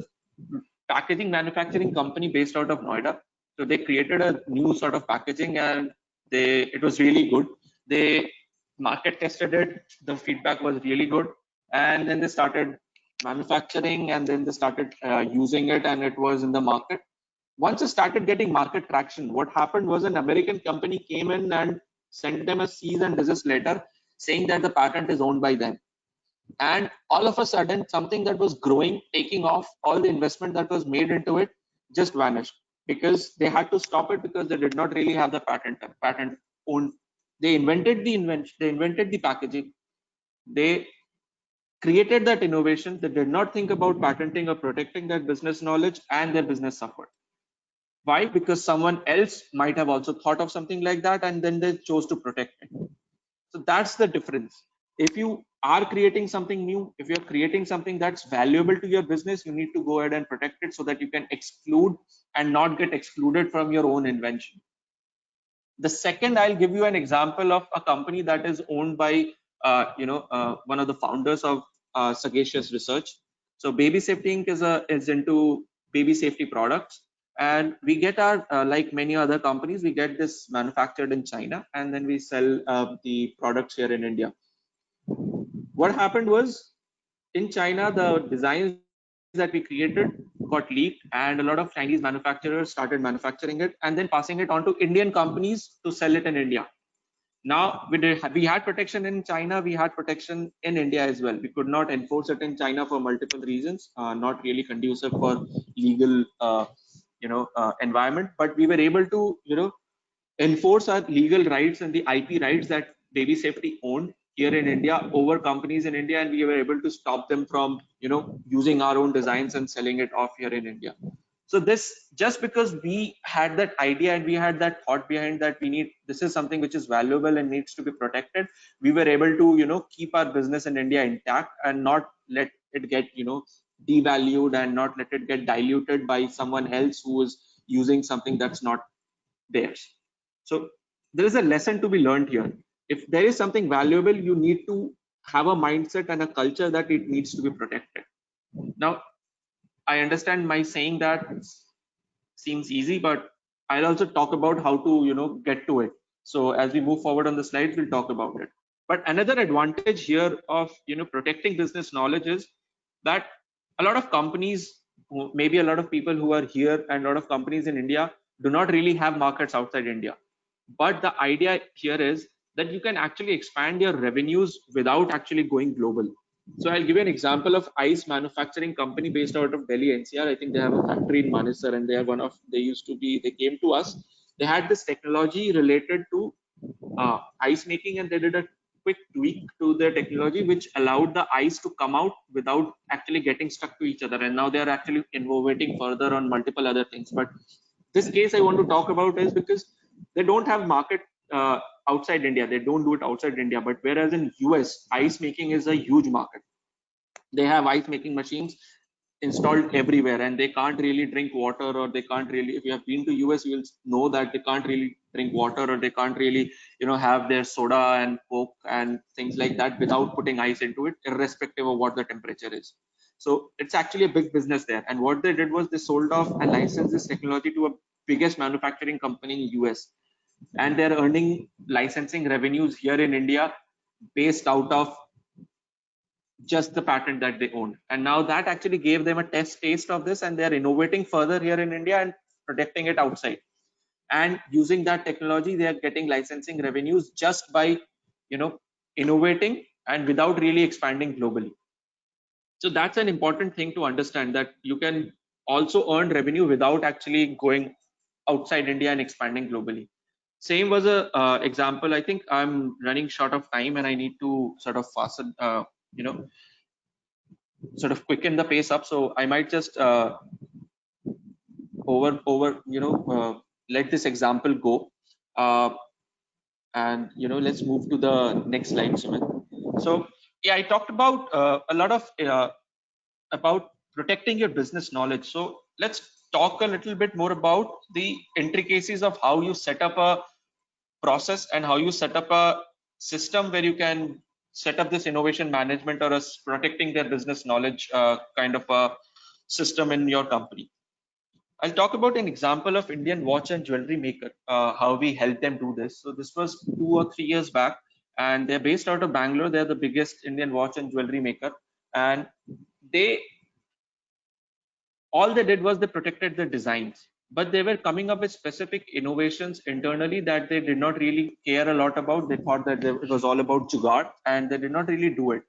packaging manufacturing company based out of Noida. So they created a new sort of packaging, and it was really good. They market tested it, the feedback was really good, and then they started manufacturing, and then they started using it, and it was in the market. Once it started getting market traction, what happened was an American company came in and sent them a cease and desist letter saying that the patent is owned by them. And all of a sudden, something that was growing, taking off, all the investment that was made into it just vanished, because they had to stop it because they did not really have the patent owned. They invented the invention, they invented the packaging, they created that innovation. They did not think about patenting or protecting that business knowledge, and their business suffered. Why? Because someone else might have also thought of something like that, and then they chose to protect it. So that's the difference. If you are creating something new, if you're creating something that's valuable to your business, you need to go ahead and protect it so that you can exclude and not get excluded from your own invention. The second, I'll give you an example of a company that is owned by one of the founders of Sagacious Research. So Baby Safety Inc. is into baby safety products, and we get our like many other companies, we get this manufactured in China, and then we sell the products here in India. What happened was, in China, the designs that we created got leaked, and a lot of Chinese manufacturers started manufacturing it and then passing it on to Indian companies to sell it in India. Now we had protection in China, we had protection in India as well. We could not enforce it in China for multiple reasons, not really conducive for legal environment, but we were able to enforce our legal rights and the IP rights that Baby Safety owned here in India over companies in India, and we were able to stop them from, using our own designs and selling it off here in India. So this, just because we had that idea and we had that thought behind that this is something which is valuable and needs to be protected, we were able to, keep our business in India intact and not let it get, devalued and not let it get diluted by someone else who is using something that's not theirs. So there is a lesson to be learned here. If there is something valuable, you need to have a mindset and a culture that it needs to be protected. Now, I understand my saying that seems easy, but I'll also talk about how to, get to it. So as we move forward on the slides, we'll talk about it. But another advantage here of, protecting business knowledge is that a lot of companies, maybe a lot of people who are here and a lot of companies in India do not really have markets outside India. But the idea here is that you can actually expand your revenues without actually going global. So I'll give you an example of ice manufacturing company based out of Delhi NCR. I think they have a factory in Manesar, and they came to us. They had this technology related to ice making, and they did a quick tweak to their technology which allowed the ice to come out without actually getting stuck to each other. And now they are actually innovating further on multiple other things. But this case I want to talk about is because they don't have market outside India. They don't do it outside India. But whereas in US, ice making is a huge market. They have ice making machines installed everywhere, and they can't really drink water, or they can't really, if you have been to US, you will know that they can't really drink water, or they can't really, have their soda and Coke and things like that without putting ice into it, irrespective of what the temperature is. So it's actually a big business there. And what they did was they sold off and licensed this technology to a biggest manufacturing company in US. And they're earning licensing revenues here in India based out of just the patent that they owned. And now that actually gave them a taste of this, and they're innovating further here in India and protecting it outside. And using that technology, they are getting licensing revenues just by, innovating and without really expanding globally. So that's an important thing to understand, that you can also earn revenue without actually going outside India and expanding globally. Same was a example. I think I'm running short of time and I need to sort of fasten, sort of quicken the pace up. So I might just let this example go. And let's move to the next slide, Sumit. So yeah, I talked about a lot of about protecting your business knowledge. So let's talk a little bit more about the intricacies of how you set up a process and how you set up a system where you can set up this innovation management or a protecting their business knowledge kind of a system in your company. I'll talk about an example of Indian watch and jewelry maker, how we helped them do this. So this was 2 or 3 years back, and they're based out of Bangalore. They're the biggest Indian watch and jewelry maker, and all they did was they protected their designs, but they were coming up with specific innovations internally that they did not really care a lot about. They thought that it was all about jugaad, and they did not really do it.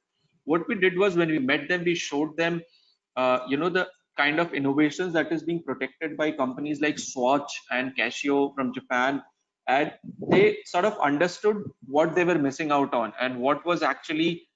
What we did was, when we met them, we showed them, the kind of innovations that is being protected by companies like Swatch and Casio from Japan, and they sort of understood what they were missing out on and what was actually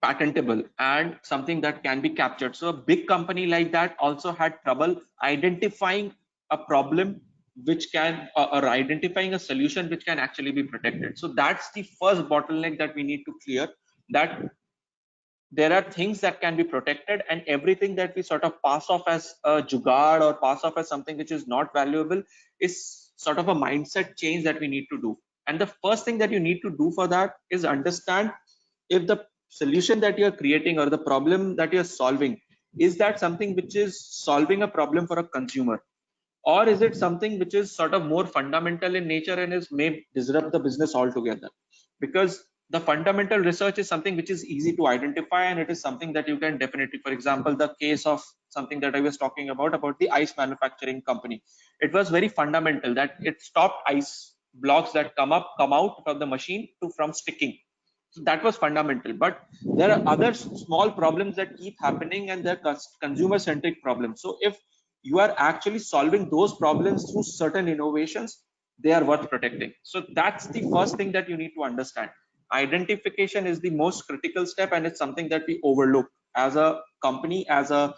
patentable and something that can be captured. So a big company like that also had trouble identifying a problem which can, or identifying a solution which can actually be protected. So that's the first bottleneck that we need to clear, that there are things that can be protected, and everything that we sort of pass off as a jugaad or pass off as something which is not valuable is sort of a mindset change that we need to do. And the first thing that you need to do for that is understand if the solution that you're creating or the problem that you're solving, is that something which is solving a problem for a consumer, or is it something which is sort of more fundamental in nature and may disrupt the business altogether? Because the fundamental research is something which is easy to identify, and it is something that you can definitely, for example, the case of something that I was talking about the ice manufacturing company, it was very fundamental that it stopped ice blocks that come out from the machine from sticking. So that was fundamental. But there are other small problems that keep happening, and they're consumer centric problems. So if you are actually solving those problems through certain innovations, they are worth protecting. So that's the first thing that you need to understand. Identification is the most critical step, and it's something that we overlook as a company, as a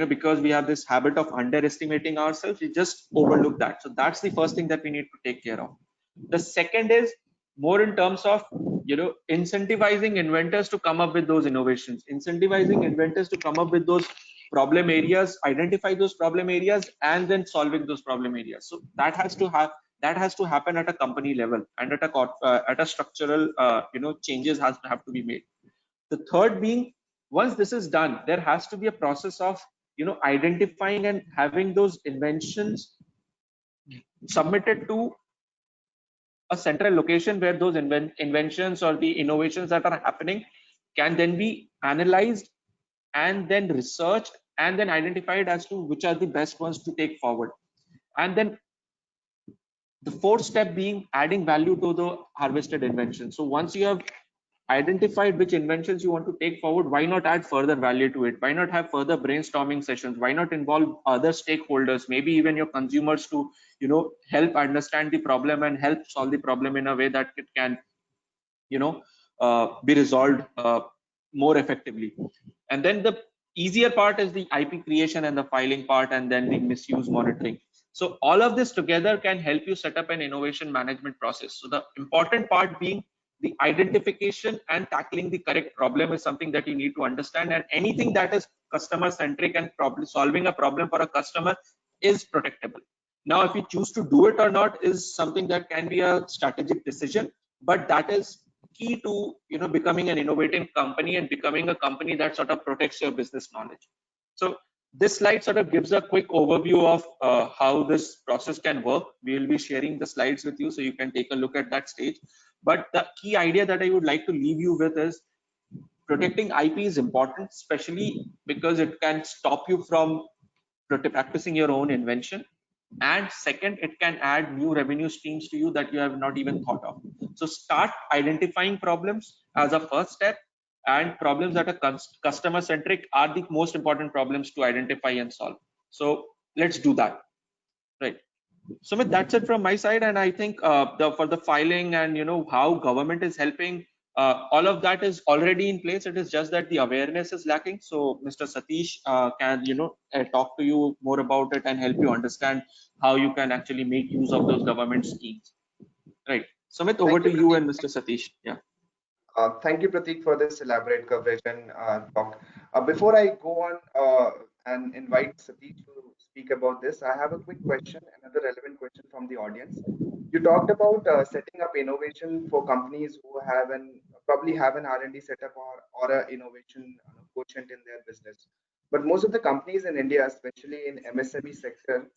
because we have this habit of underestimating ourselves, we just overlook that. So that's the first thing that we need to take care of. The second is more in terms of incentivizing inventors to come up with those innovations, incentivizing inventors to come up with those problem areas, identify those problem areas, and then solving those problem areas. So that has to happen at a company level, and at a structural changes have to be made. The third being, once this is done, there has to be a process of identifying and having those inventions submitted to a central location where those inventions or the innovations that are happening can then be analyzed and then researched and then identified as to which are the best ones to take forward. And then the fourth step being adding value to the harvested invention. So once you have identified which inventions you want to take forward, why not add further value to it? Why not have further brainstorming sessions? Why not involve other stakeholders, maybe even your consumers, to help understand the problem and help solve the problem in a way that it can be resolved more effectively. And then the easier part is the IP creation and the filing part, and then the misuse monitoring. So all of this together can help you set up an innovation management process. So the important part being the identification and tackling the correct problem is something that you need to understand, and anything that is customer centric and probably solving a problem for a customer is protectable. Now, if you choose to do it or not is something that can be a strategic decision, but that is key to becoming an innovative company and becoming a company that sort of protects your business knowledge. So this slide sort of gives a quick overview of how this process can work. We will be sharing the slides with you so you can take a look at that stage. But the key idea that I would like to leave you with is protecting IP is important, especially because it can stop you from practicing your own invention. And second, it can add new revenue streams to you that you have not even thought of. So start identifying problems as a first step, and problems that are customer centric are the most important problems to identify and solve. So let's do that. Right. Sumit, that's it from my side, and I think for the filing and how government is helping, all of that is already in place. It is just that the awareness is lacking. So Mr. Satish can talk to you more about it and help you understand how you can actually make use of those government schemes. Right. Sumit, over to you and Mr. Satish. Yeah. Thank you, Pratik, for this elaborate coverage and talk. Before I go on and invite Satish to speak about this, I have a quick question, another relevant question from the audience. You talked about setting up innovation for companies who probably have an R&D setup or a innovation quotient in their business. But most of the companies in India, especially in MSME sector,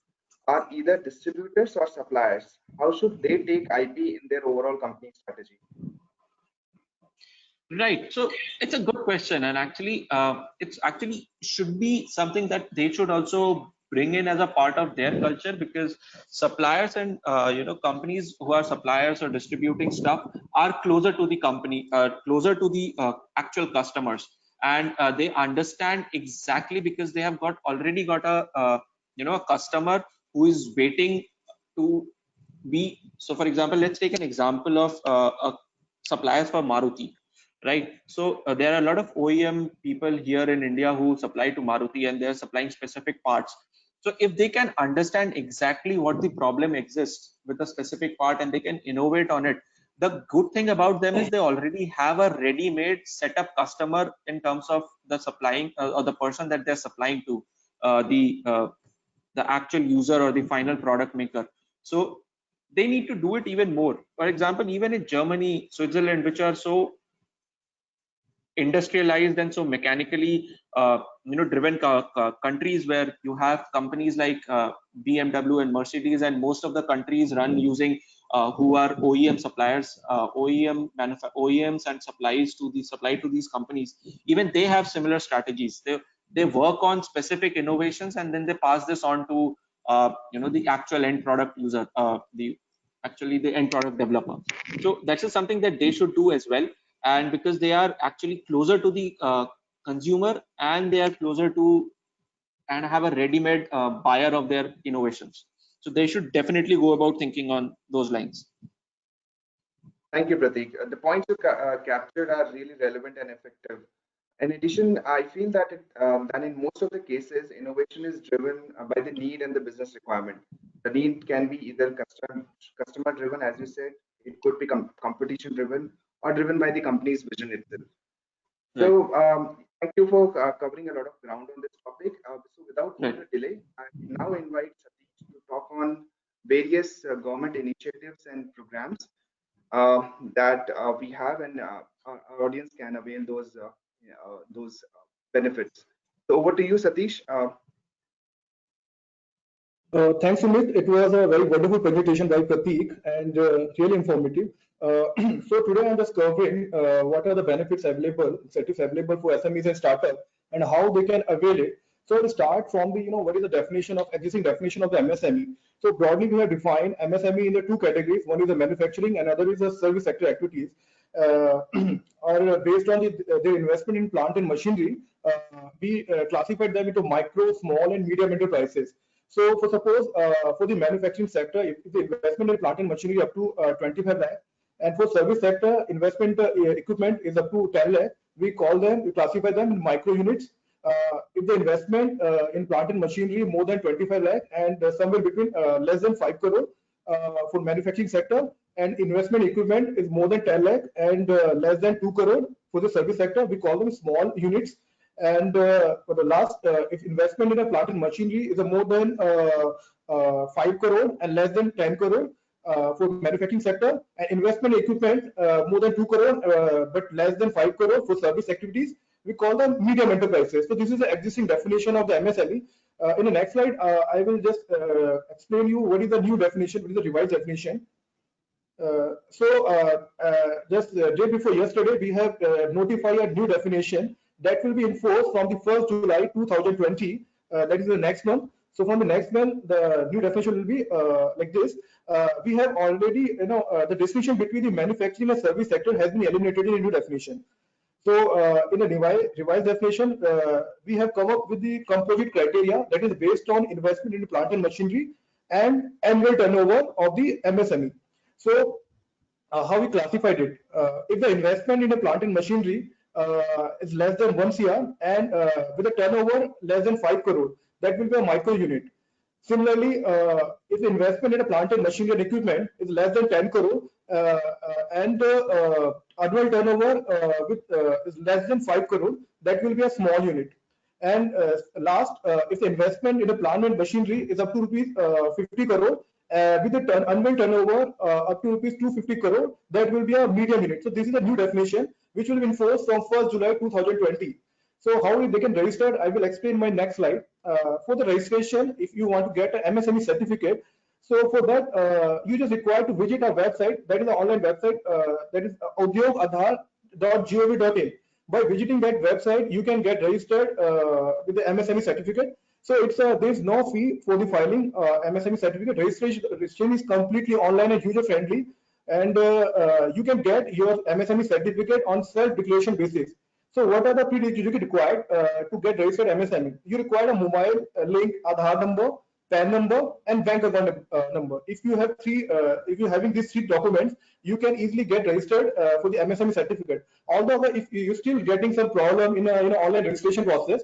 are either distributors or suppliers. How should they take IP in their overall company strategy? Right. So it's a good question, and actually, it's actually should be something that they should also bring in as a part of their culture, because suppliers and companies who are suppliers or distributing stuff are closer to the company, closer to the actual customers, and they understand exactly, because they have already got a a customer who is waiting to be. So for example, let's take an example of suppliers for Maruti. Right. So there are a lot of OEM people here in India who supply to Maruti, and they're supplying specific parts. So if they can understand exactly what the problem exists with a specific part and they can innovate on it, the good thing about them is they already have a ready-made setup customer in terms of the supplying or the person that they're supplying to, the actual user or the final product maker. So they need to do it even more. For example, even in Germany, Switzerland, which are so industrialized and so mechanically driven countries, where you have companies like BMW and Mercedes, and most of the countries run using who are OEM suppliers, OEMs and supply to these companies. Even they have similar strategies. They work on specific innovations, and then they pass this on to the actual end product user, the end product developer. So that's just something that they should do as well. And because they are actually closer to the consumer, and they are closer to and have a ready-made buyer of their innovations. So they should definitely go about thinking on those lines. Thank you, Prateek. The points you captured are really relevant and effective. In addition, I feel that that in most of the cases, innovation is driven by the need and the business requirement. The need can be either customer driven, as you said, it could be competition driven, or driven by the company's vision itself. Right. So, thank you for covering a lot of ground on this topic. So, without Right. further delay, I now invite Satish to talk on various government initiatives and programs that we have, and our audience can avail those benefits. So, over to you, Satish. Thanks, Sumit. It was a very wonderful presentation by Prateek and really informative. So today I'm just covering what are the benefits available, incentives available for SMEs and startups, and how they can avail it. So to start from the, what is the definition of existing definition of the MSME? So broadly, we have defined MSME in the two categories. One is the manufacturing, and other is the service sector activities. Are based on their investment in plant and machinery. We classified them into micro, small, and medium enterprises. So for suppose for the manufacturing sector, if the investment in plant and machinery up to 25 lakh, and for service sector, investment equipment is up to 10 lakh, we classify them in micro units. If the investment in plant and machinery more than 25 lakh and somewhere between less than 5 crore for manufacturing sector, and investment equipment is more than 10 lakh and less than 2 crore for the service sector, we call them small units. And for the last, if investment in a plant and machinery is a more than 5 crore and less than 10 crore for manufacturing sector, and investment equipment more than 2 crore but less than 5 crore for service activities, we call them medium enterprises. So this is the existing definition of the MSME. In the next slide, I will just explain you what is the new definition, what is the revised definition. Just day before yesterday, we have notified a new definition that will be enforced from the 1st July 2020. That is the next month. So from the next month, the new definition will be like this. We have already, the distinction between the manufacturing and service sector has been eliminated in a new definition. So in the revised definition, we have come up with the composite criteria that is based on investment in plant and machinery and annual turnover of the MSME. So how we classified it? If the investment in a plant and machinery is less than 1 CR and with a turnover less than 5 crore, that will be a micro unit. Similarly, if the investment in a plant and machinery and equipment is less than 10 crore and annual turnover is less than 5 crore, that will be a small unit. And last, if the investment in a plant and machinery is up to rupees 50 crore with the annual turnover up to rupees 250 crore, that will be a medium unit. So this is a new definition which will be enforced from 1st July 2020. So how they can register, I will explain my next slide. For the registration, if you want to get an MSME certificate, so for that, you just require to visit our website. That is an online website, that is udyogaadhar.gov.in. By visiting that website, you can get registered with the MSME certificate. So it's there's no fee for the filing MSME certificate. Registration is completely online and user friendly, and you can get your MSME certificate on self-declaration basis. So what are the prerequisites required to get registered MSME? You require a mobile link, Aadhaar number, PAN number, and bank account number. If you have if you're having these three documents, you can easily get registered for the MSME certificate. Although if you're still getting some problem in an online registration process,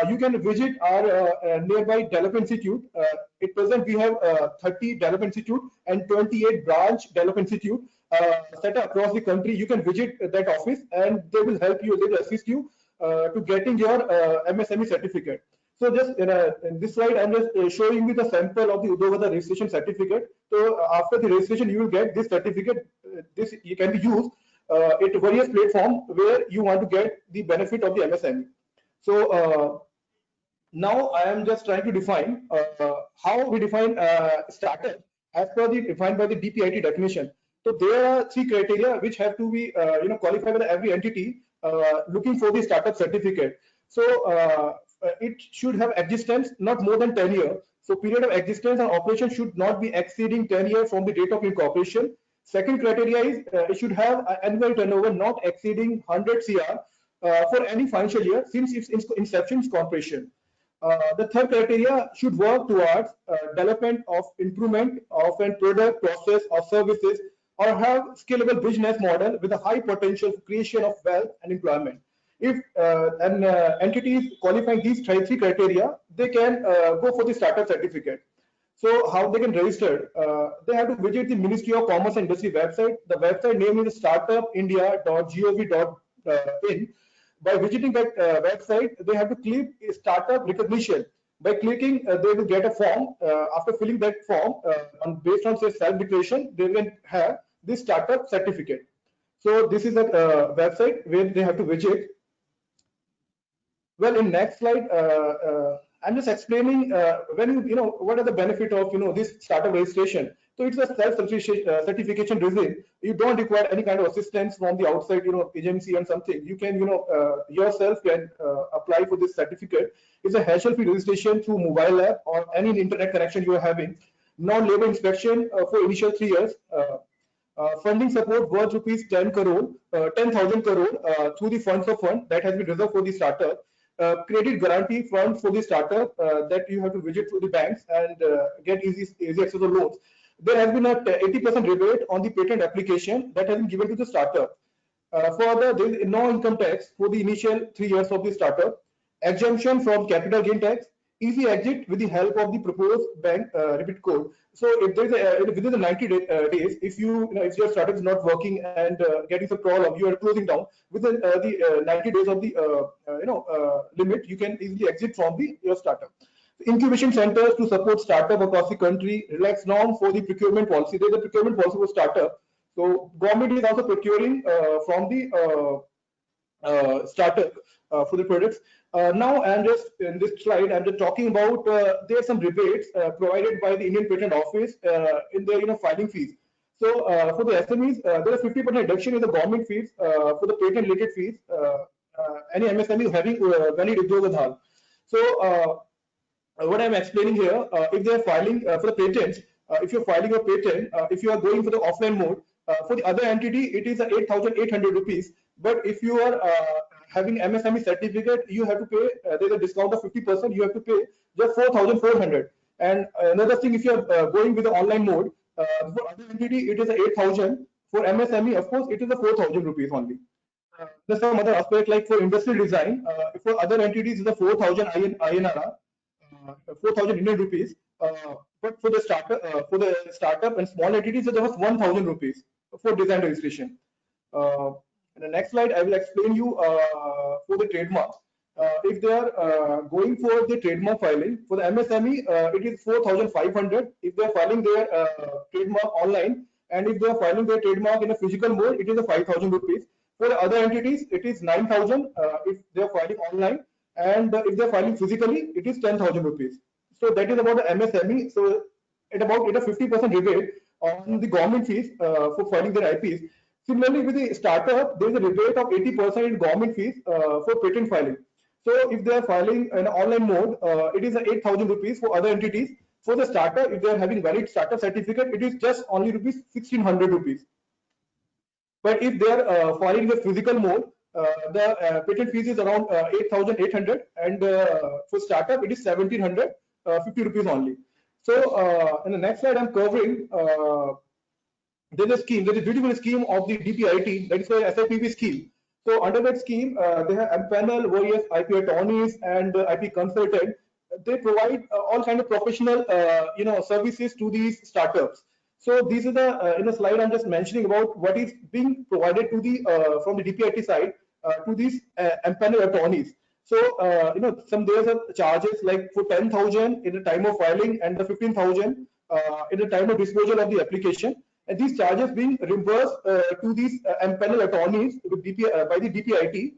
you can visit our nearby development institute. At present, we have 30 development institute and 28 branch development institute set across the country. You can visit that office and they will help you, they will assist you to getting your MSME certificate. So just in this slide, I'm just showing you the sample of the Udyog Aadhar registration certificate. So after the registration, you will get this certificate. This can be used at various platforms where you want to get the benefit of the MSME. So now I am just trying to define how we define startup as per the defined by the DPIT definition. So there are three criteria which have to be qualified by every entity looking for the startup certificate. So it should have existence not more than 10 years. So period of existence and operation should not be exceeding 10 years from the date of incorporation. Second criteria is it should have an annual turnover not exceeding 100 CR for any financial year since its inception is corporation. The third criteria should work towards development of improvement of a product, process, or services, or have scalable business model with a high potential for creation of wealth and employment. If an entity is qualifying these three criteria, they can go for the startup certificate. So how they can register? They have to visit the Ministry of Commerce and Industry website. The website name is startupindia.gov.in. By visiting that website, they have to click startup recognition. By clicking, they will get a form. After filling that form, based on self-declaration, they will have this startup certificate. So this is a website where they have to visit. Well, in next slide, I'm just explaining when what are the benefit of this startup registration. So it's a self-certification regime. You don't require any kind of assistance from the outside agency and something. You can yourself can apply for this certificate. It's a hassle-free registration through mobile app or any internet connection you are having. Non-labor inspection for initial 3 years. Funding support worth rupees 10,000 crore through the funds of fund that has been reserved for the startup. Credit guarantee fund for the startup that you have to visit to the banks and get easy access to loans. There has been a 80% rebate on the patent application that has been given to the startup. Further, there is no income tax for the initial 3 years of the startup. Exemption from capital gain tax. Easy exit with the help of the proposed bank rebate code. So if there is within the 90 days, if if your startup is not working and getting some problem, you are closing down within the 90 days of the limit, you can easily exit from your startup. Incubation centers to support startup across the country. Relax norm for the procurement policy. There is a procurement policy for startup. So government is also procuring from the startup for the products. Now, I'm just in this slide, I'm just talking about there are some rebates provided by the Indian Patent Office in their filing fees. So for the SMEs, there is 50% reduction in the government fees for the patent-related fees. Any MSME having valid Udyogadhar. So what I'm explaining here, if they are filing for the patents, if you're filing a patent, if you are going for the offline mode, for the other entity, it is 8,800 rupees. But if you are having MSME certificate, you have to pay, there's a discount of 50%, you have to pay just 4,400. And another thing, if you are going with the online mode, for other entity, it is 8,000. For MSME, of course, it is 4,000 rupees only. There's some other aspect like for industrial design, for other entities, it's 4,000 INR, 4,000 Indian rupees. But for the startup and small entities, there was 1,000 rupees for design registration. In the next slide, I will explain you for the trademark. If they are going for the trademark filing for the MSME, it is 4,500. If they are filing their trademark online, and if they are filing their trademark in a physical mode, it is 5,000 rupees. For the other entities, it is 9,000 if they are filing online, and if they are filing physically, it is 10,000 rupees. So that is about the MSME. So at about 50% rebate on the government fees for filing their IPs. Similarly, with the startup, there is a rebate of 80% in government fees for patent filing. So if they are filing in online mode, it is 8,000 rupees for other entities. For the startup, if they are having valid startup certificate, it is just only rupees 1,600 rupees. But if they are filing the physical mode, the patent fees is around 8,800, and for startup, it is 1,750 rupees only. So in the next slide, I'm covering. There is a scheme, there is a beautiful scheme of the DPIT, that is the SIPP scheme. So under that scheme, they have panel, various IP attorneys and IP consultant. They provide all kind of professional, services to these startups. So this is the in a slide I'm just mentioning about what is being provided to the from the DPIT side to these panel attorneys. So there's a charges like for 10,000 in the time of filing and the 15,000 in the time of disposal of the application. And these charges being reimbursed to these panel attorneys with by the DPIT,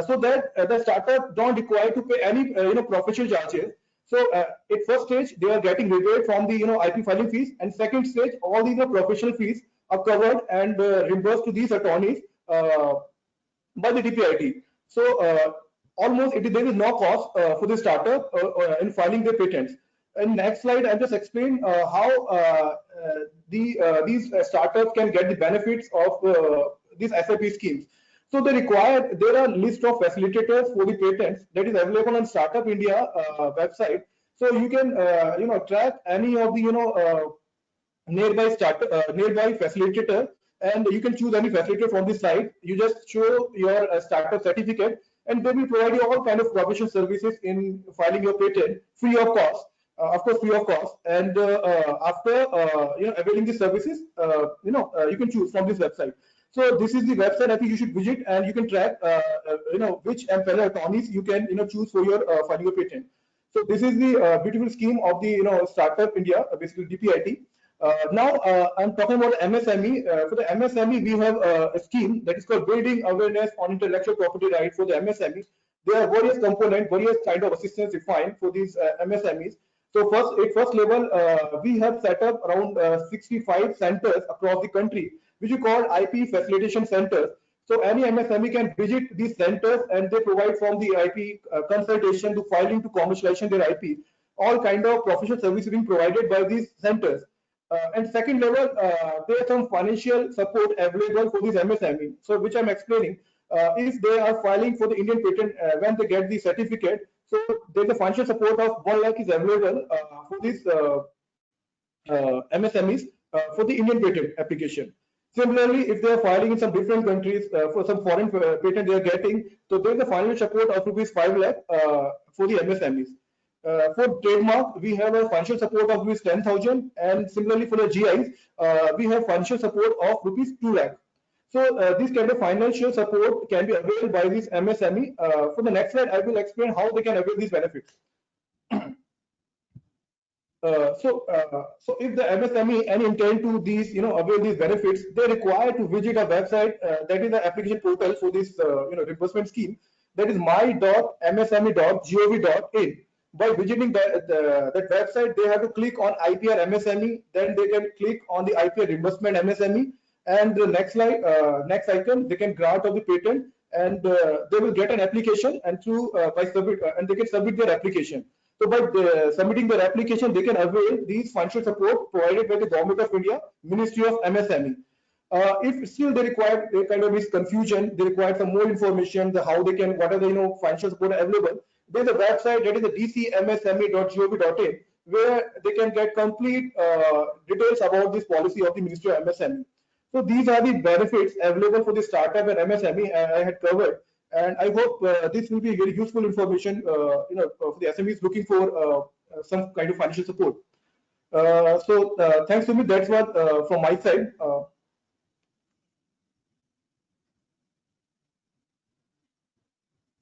so that the startup don't require to pay any professional charges. So at first stage they are getting rebate from the IP filing fees, and second stage all these professional fees are covered and reimbursed to these attorneys by the DPIT. So almost there is no cost for the startup in filing their patents. In next slide, I'll just explain how these startups can get the benefits of these SIP schemes. So there are list of facilitators for the patents that is available on Startup India website. So you can track any of the nearby facilitator, and you can choose any facilitator from the site. You just show your startup certificate, and they will provide you all kind of professional services in filing your patent free of cost. Of course, free of cost. And after availing the services, you can choose from this website. So this is the website I think you should visit, and you can track which fellow attorneys you can choose for your filing your patent. So this is the beautiful scheme of the Startup India, basically DPIT. Now I'm talking about MSME. For the MSME, we have a scheme that is called Building Awareness on Intellectual Property Rights for the MSMEs. There are various components, various kind of assistance defined for these MSMEs. So at first level, we have set up around 65 centers across the country, which we call IP facilitation centers. So any MSME can visit these centers, and they provide from the IP consultation to filing to commercialization their IP. All kind of professional services being provided by these centers. And second level, there are some financial support available for these MSME. So which I'm explaining, if they are filing for the Indian patent when they get the certificate, so there's a financial support of 1 lakh is available for these MSMEs for the Indian patent application. Similarly, if they are filing in some different countries for some foreign patent they are getting, so there is a financial support of rupees 5 lakh for the MSMEs. For trademark, we have a financial support of rupees 10,000, and similarly for the GIs, we have financial support of rupees 2 lakh. So this kind of financial support can be availed by this MSME. For the next slide, I will explain how they can avail these benefits. So if the MSME and intend to these, avail these benefits, they require to visit a website that is the application portal for this, reimbursement scheme. That is my.msme.gov.in. By visiting that website, they have to click on IPR MSME. Then they can click on the IPR reimbursement MSME, and the next slide, next icon, they can grant of the patent, and they will get an application, and and they can submit their application. So by submitting their application, they can avail these financial support provided by the Government of India, Ministry of MSME. If still they require kind of this confusion, they require some more information, how they can, what are the financial support available. There's a website that is the dcmsme.gov.in, where they can get complete details about this policy of the Ministry of MSME. So these are the benefits available for the startup and MSME I had covered. And I hope this will be very useful information, for the SMEs looking for some kind of financial support. Thanks to me. That's what from my side.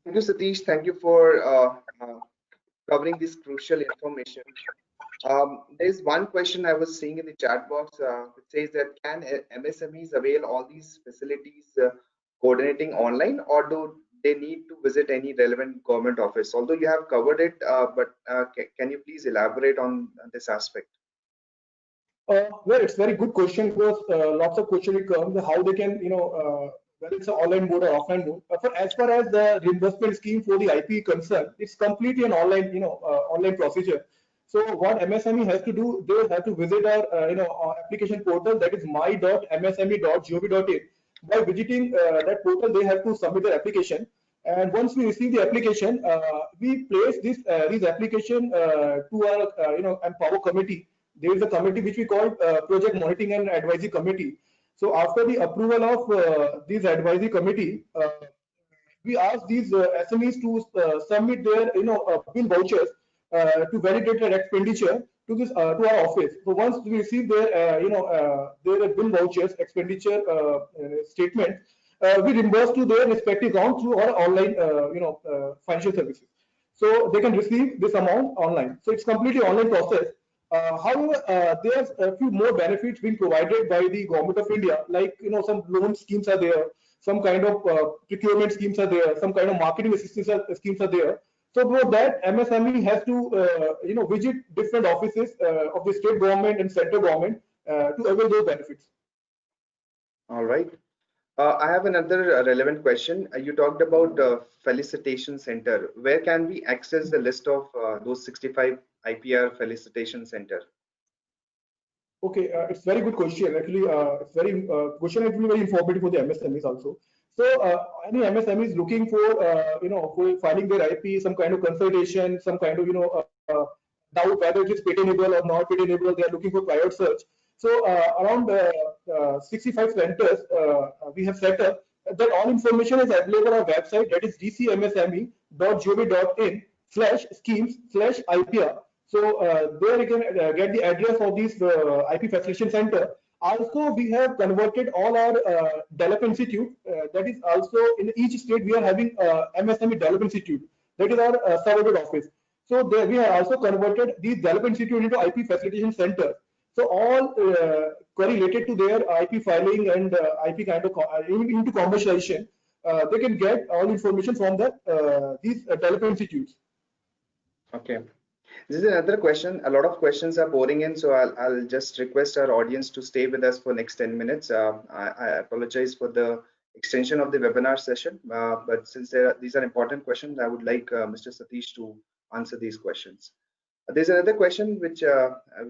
Thank you, Satish. Thank you for covering this crucial information. There's one question I was seeing in the chat box. It says that can MSMEs avail all these facilities coordinating online, or do they need to visit any relevant government office? Although you have covered it, but can you please elaborate on this aspect? Well, it's a very good question, because lots of questions will come how they can, whether it's an online mode or offline mode. As far as the reimbursement scheme for the IP concerned, it's completely an online, online procedure. So what MSME has to do, they have to visit our application portal, that is my.msme.gov.in. By visiting that portal, they have to submit their application. And once we receive the application, we place this application to our Empower committee. There is a committee which we call Project Monitoring and Advisory Committee. So after the approval of this advisory committee, we ask these SMEs to submit their bill vouchers to validate their expenditure to this to our office. So once we receive their their bill vouchers, expenditure statement, we reimburse to their respective account through our online financial services. So they can receive this amount online. So it's completely online process. However, there's a few more benefits being provided by the Government of India, like some loan schemes are there, some kind of procurement schemes are there, some kind of marketing assistance schemes are there. So for that, MSME has to visit different offices of the state government and central government to avail those benefits. All right. I have another relevant question. You talked about felicitation center. Where can we access the list of those 65 IPR felicitation center? Okay, it's very good question. Actually, it's very question. It will be very informative for the MSMEs also. So any MSME is looking for for filing their IP, some kind of consultation, some kind of doubt whether it is patentable or not patentable. They are looking for prior search. So around 65 centers we have set up. That all information is available on our website, that is dcmsme.gov.in/schemes/IPR. So there you can get the address of this IP facilitation center. Also, we have converted all our development institute. That is also in each state we are having MSME development institute. That is our surrounded office. So there we have also converted these development institute into IP facilitation center. So all query related to their IP filing and IP kind of into commercialization, they can get all information from these development institutes. Okay. This is another question. A lot of questions are pouring in, so I'll just request our audience to stay with us for next 10 minutes. I apologize for the extension of the webinar session, but since these are important questions, I would like Mr. Satish to answer these questions. There's another question which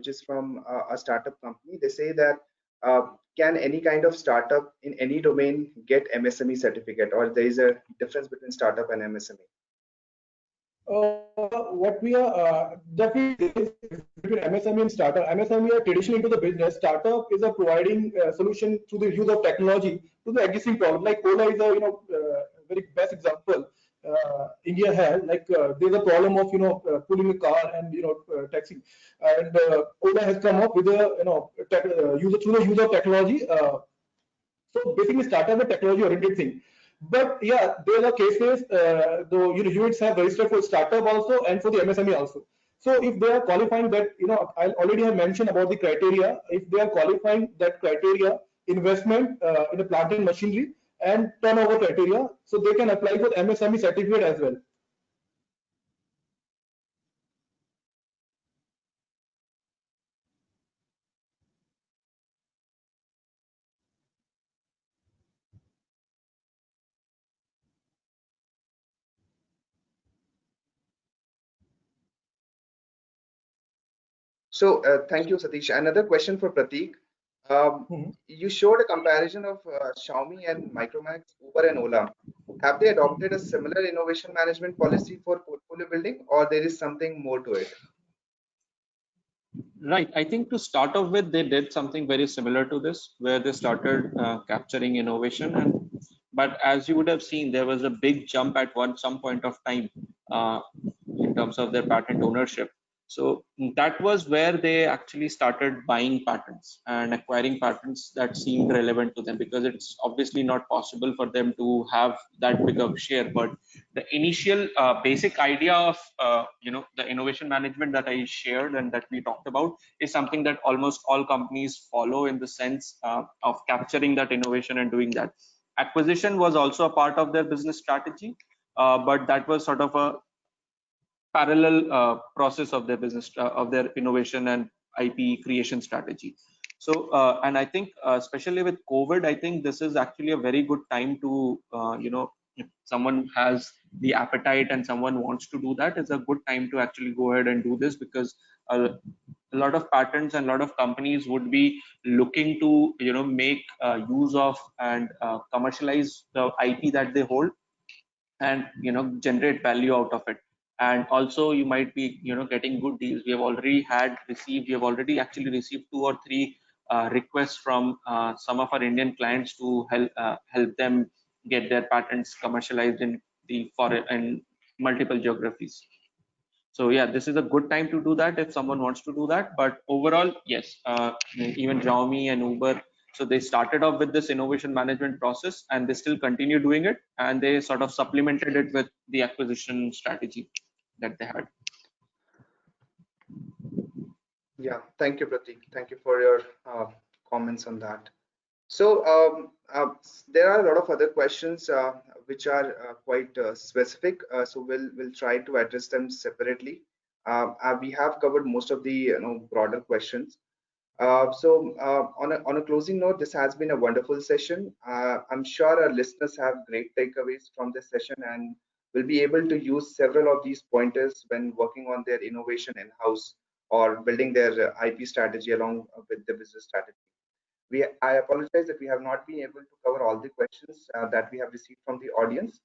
is from a startup company. They say that can any kind of startup in any domain get MSME certificate, or there is a difference between startup and MSME? What we are definitely between MSME and startup. MSME are traditionally into the business. Startup is a providing solution through the use of technology to the existing problem. Like Ola is a very best example. India has there's a problem of pulling a car and taxi, and Ola has come up with a through the use of technology. So basically, startup is a technology-oriented thing. But yeah, there are cases, though units have registered for startup also and for the MSME also. So if they are qualifying that, I already have mentioned about the criteria. If they are qualifying that criteria, investment in a plant and machinery and turnover criteria, so they can apply for MSME certificate as well. So thank you, Satish. Another question for Prateek. You showed a comparison of Xiaomi and Micromax, Uber and Ola. Have they adopted a similar innovation management policy for portfolio building, or there is something more to it? Right. I think to start off with, they did something very similar to this, where they started capturing innovation. But as you would have seen, there was a big jump at some point of time in terms of their patent ownership. So that was where they actually started buying patents and acquiring patents that seemed relevant to them, because it's obviously not possible for them to have that big of share. But the initial basic idea of the innovation management that I shared and that we talked about is something that almost all companies follow, in the sense of capturing that innovation and doing that. Acquisition was also a part of their business strategy, but that was sort of a parallel process of their business, of their innovation and IP creation strategy. So, and I think especially with COVID, I think this is actually a very good time to, if someone has the appetite and someone wants to do that, it's a good time to actually go ahead and do this, because a lot of patents and a lot of companies would be looking to, make use of and commercialize the IP that they hold, and generate value out of it. And also you might be getting good deals. We have already actually received 2 or 3 requests from some of our Indian clients to help them get their patents commercialized in multiple geographies. So yeah, this is a good time to do that if someone wants to do that. But overall, yes, even Xiaomi and Uber, so they started off with this innovation management process, and they still continue doing it, and they sort of supplemented it with the acquisition strategy that they had. Yeah, thank you, Prateek. Thank you for your comments on that. So there are a lot of other questions which are quite specific. So we'll try to address them separately. We have covered most of the broader questions. So on a closing note, this has been a wonderful session. I'm sure our listeners have great takeaways from this session and will be able to use several of these pointers when working on their innovation in-house or building their IP strategy along with the business strategy. I apologize that we have not been able to cover all the questions that we have received from the audience.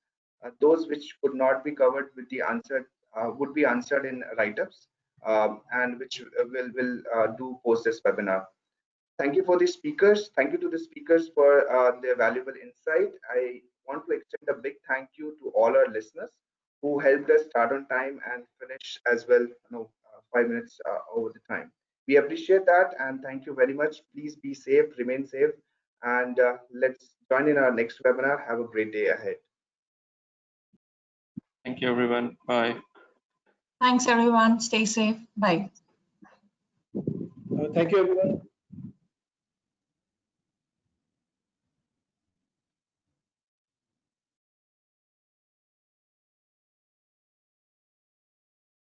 Those which could not be covered with the answer would be answered in write-ups, and which will do post this webinar. Thank you for the speakers. Thank you to the speakers for their valuable insight. I want to extend a big thank you to all our listeners who helped us start on time and finish as well, 5 minutes over the time. We appreciate that and thank you very much. Please be safe, remain safe, and let's join in our next webinar. Have a great day ahead. Thank you, everyone. Bye. Thanks, everyone. Stay safe. Bye. Thank you, everyone.